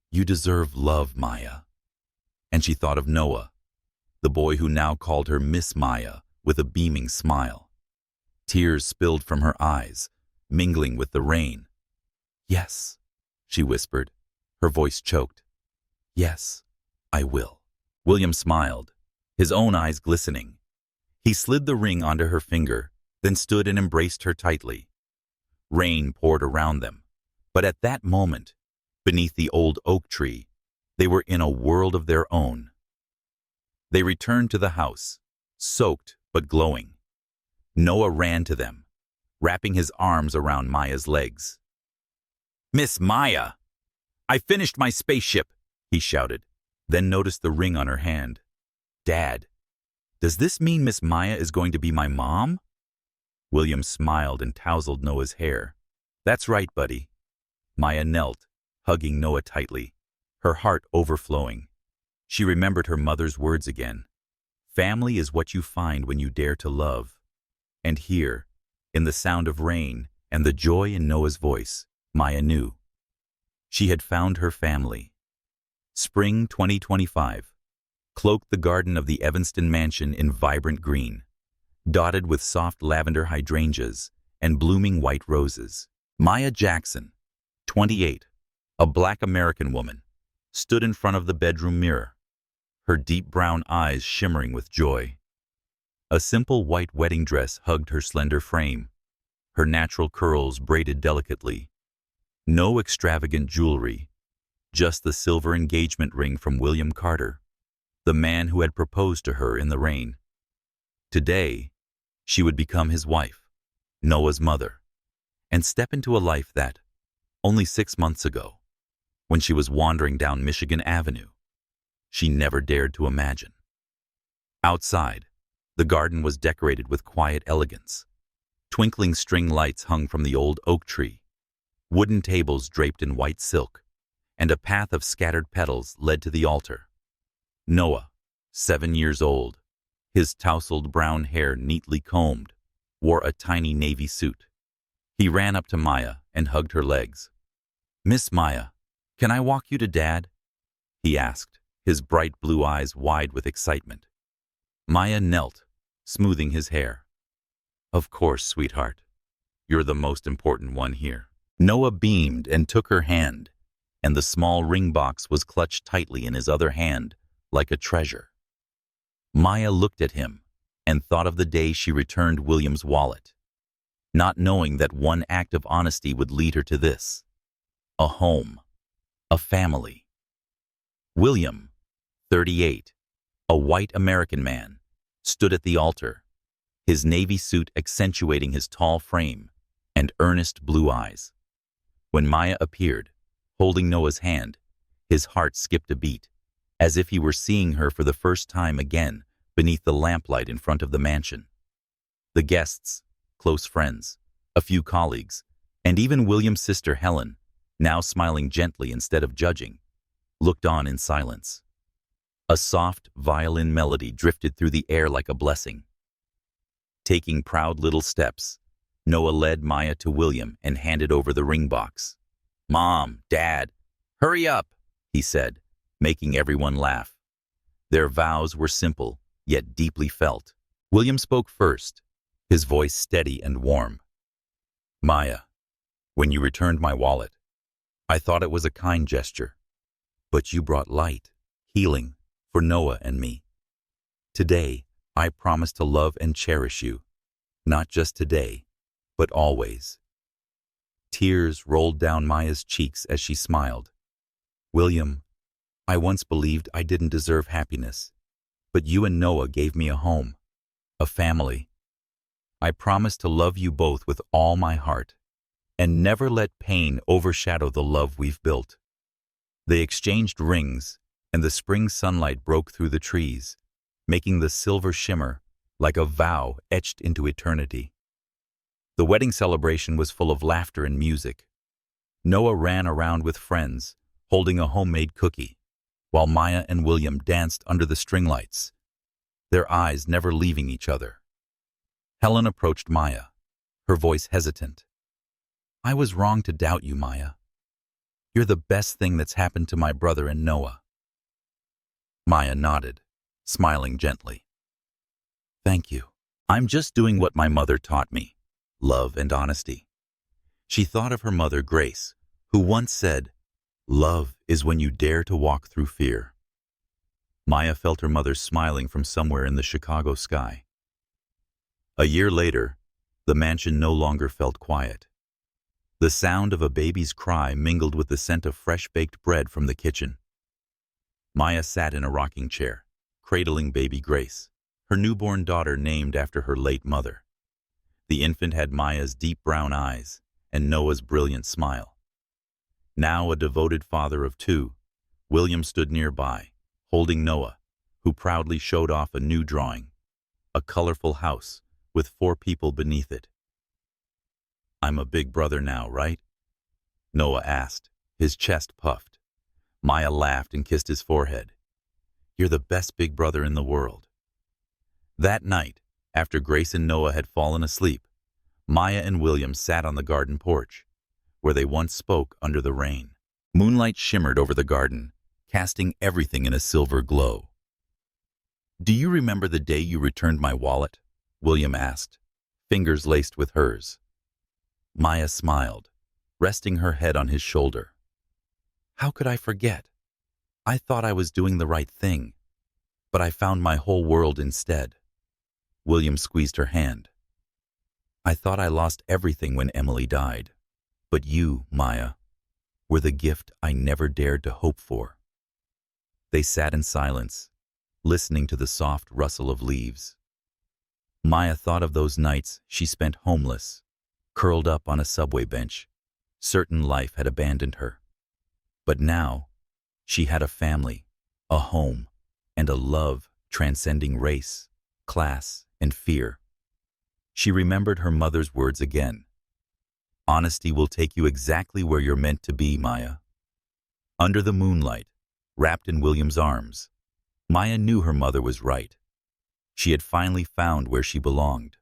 "You deserve love, Maya." And she thought of Noah, the boy who now called her Miss Maya with a beaming smile. Tears spilled from her eyes, mingling with the rain. "Yes," she whispered, her voice choked. "Yes, I will." William smiled, his own eyes glistening. He slid the ring onto her finger, then stood and embraced her tightly. Rain poured around them, but at that moment, beneath the old oak tree, they were in a world of their own. They returned to the house, soaked but glowing. Noah ran to them, wrapping his arms around Maya's legs. "Miss Maya! I finished my spaceship!" he shouted, then noticed the ring on her hand. "Dad, does this mean Miss Maya is going to be my mom?" William smiled and tousled Noah's hair. "That's right, buddy." Maya knelt, hugging Noah tightly, her heart overflowing. She remembered her mother's words again. Family is what you find when you dare to love. And here, in the sound of rain and the joy in Noah's voice, Maya knew. She had found her family. Spring 2025 cloaked the garden of the Evanston mansion in vibrant green, dotted with soft lavender hydrangeas and blooming white roses. Maya Jackson, 28, a Black American woman, stood in front of the bedroom mirror, her deep brown eyes shimmering with joy. A simple white wedding dress hugged her slender frame, her natural curls braided delicately. No extravagant jewelry, just the silver engagement ring from William Carter, the man who had proposed to her in the rain. Today, she would become his wife, Noah's mother, and step into a life that, only 6 months ago, when she was wandering down Michigan Avenue, she never dared to imagine. Outside, the garden was decorated with quiet elegance. Twinkling string lights hung from the old oak tree, wooden tables draped in white silk, and a path of scattered petals led to the altar. Noah, 7 years old, his tousled brown hair neatly combed, wore a tiny navy suit. He ran up to Maya and hugged her legs. "Miss Maya, can I walk you to Dad?" he asked, his bright blue eyes wide with excitement. Maya knelt, smoothing his hair. "Of course, sweetheart. You're the most important one here." Noah beamed and took her hand, and the small ring box was clutched tightly in his other hand, like a treasure. Maya looked at him and thought of the day she returned William's wallet, not knowing that one act of honesty would lead her to this: a home, a family. William, 38, a white American man, stood at the altar, his navy suit accentuating his tall frame and earnest blue eyes. When Maya appeared, holding Noah's hand, his heart skipped a beat, as if he were seeing her for the first time again beneath the lamplight in front of the mansion. The guests, close friends, a few colleagues, and even William's sister Helen, now smiling gently instead of judging, looked on in silence. A soft violin melody drifted through the air like a blessing. Taking proud little steps, Noah led Maya to William and handed over the ring box. "Mom, Dad, hurry up," he said, making everyone laugh. Their vows were simple, yet deeply felt. William spoke first, his voice steady and warm. "Maya, when you returned my wallet, I thought it was a kind gesture, but you brought light, healing, for Noah and me. Today, I promise to love and cherish you, not just today, but always." Tears rolled down Maya's cheeks as she smiled. "William, I once believed I didn't deserve happiness, but you and Noah gave me a home, a family. I promise to love you both with all my heart, and never let pain overshadow the love we've built." They exchanged rings, and the spring sunlight broke through the trees, making the silver shimmer like a vow etched into eternity. The wedding celebration was full of laughter and music. Noah ran around with friends, holding a homemade cookie, while Maya and William danced under the string lights, their eyes never leaving each other. Helen approached Maya, her voice hesitant. "I was wrong to doubt you, Maya. You're the best thing that's happened to my brother and Noah." Maya nodded, smiling gently. "Thank you. I'm just doing what my mother taught me, love and honesty." She thought of her mother, Grace, who once said, "Love is when you dare to walk through fear." Maya felt her mother smiling from somewhere in the Chicago sky. A year later, the mansion no longer felt quiet. The sound of a baby's cry mingled with the scent of fresh-baked bread from the kitchen. Maya sat in a rocking chair, cradling baby Grace, her newborn daughter named after her late mother. The infant had Maya's deep brown eyes and Noah's brilliant smile. Now a devoted father of two, William stood nearby, holding Noah, who proudly showed off a new drawing, a colorful house with 4 people beneath it. "I'm a big brother now, right?" Noah asked, his chest puffed. Maya laughed and kissed his forehead. "You're the best big brother in the world." That night, after Grace and Noah had fallen asleep, Maya and William sat on the garden porch, where they once spoke under the rain. Moonlight shimmered over the garden, casting everything in a silver glow. "Do you remember the day you returned my wallet?" William asked, fingers laced with hers. Maya smiled, resting her head on his shoulder. "How could I forget? I thought I was doing the right thing, but I found my whole world instead." William squeezed her hand. "I thought I lost everything when Emily died, but you, Maya, were the gift I never dared to hope for." They sat in silence, listening to the soft rustle of leaves. Maya thought of those nights she spent homeless, curled up on a subway bench, certain life had abandoned her. But now, she had a family, a home, and a love transcending race, class, and fear. She remembered her mother's words again. "Honesty will take you exactly where you're meant to be, Maya." Under the moonlight, wrapped in William's arms, Maya knew her mother was right. She had finally found where she belonged.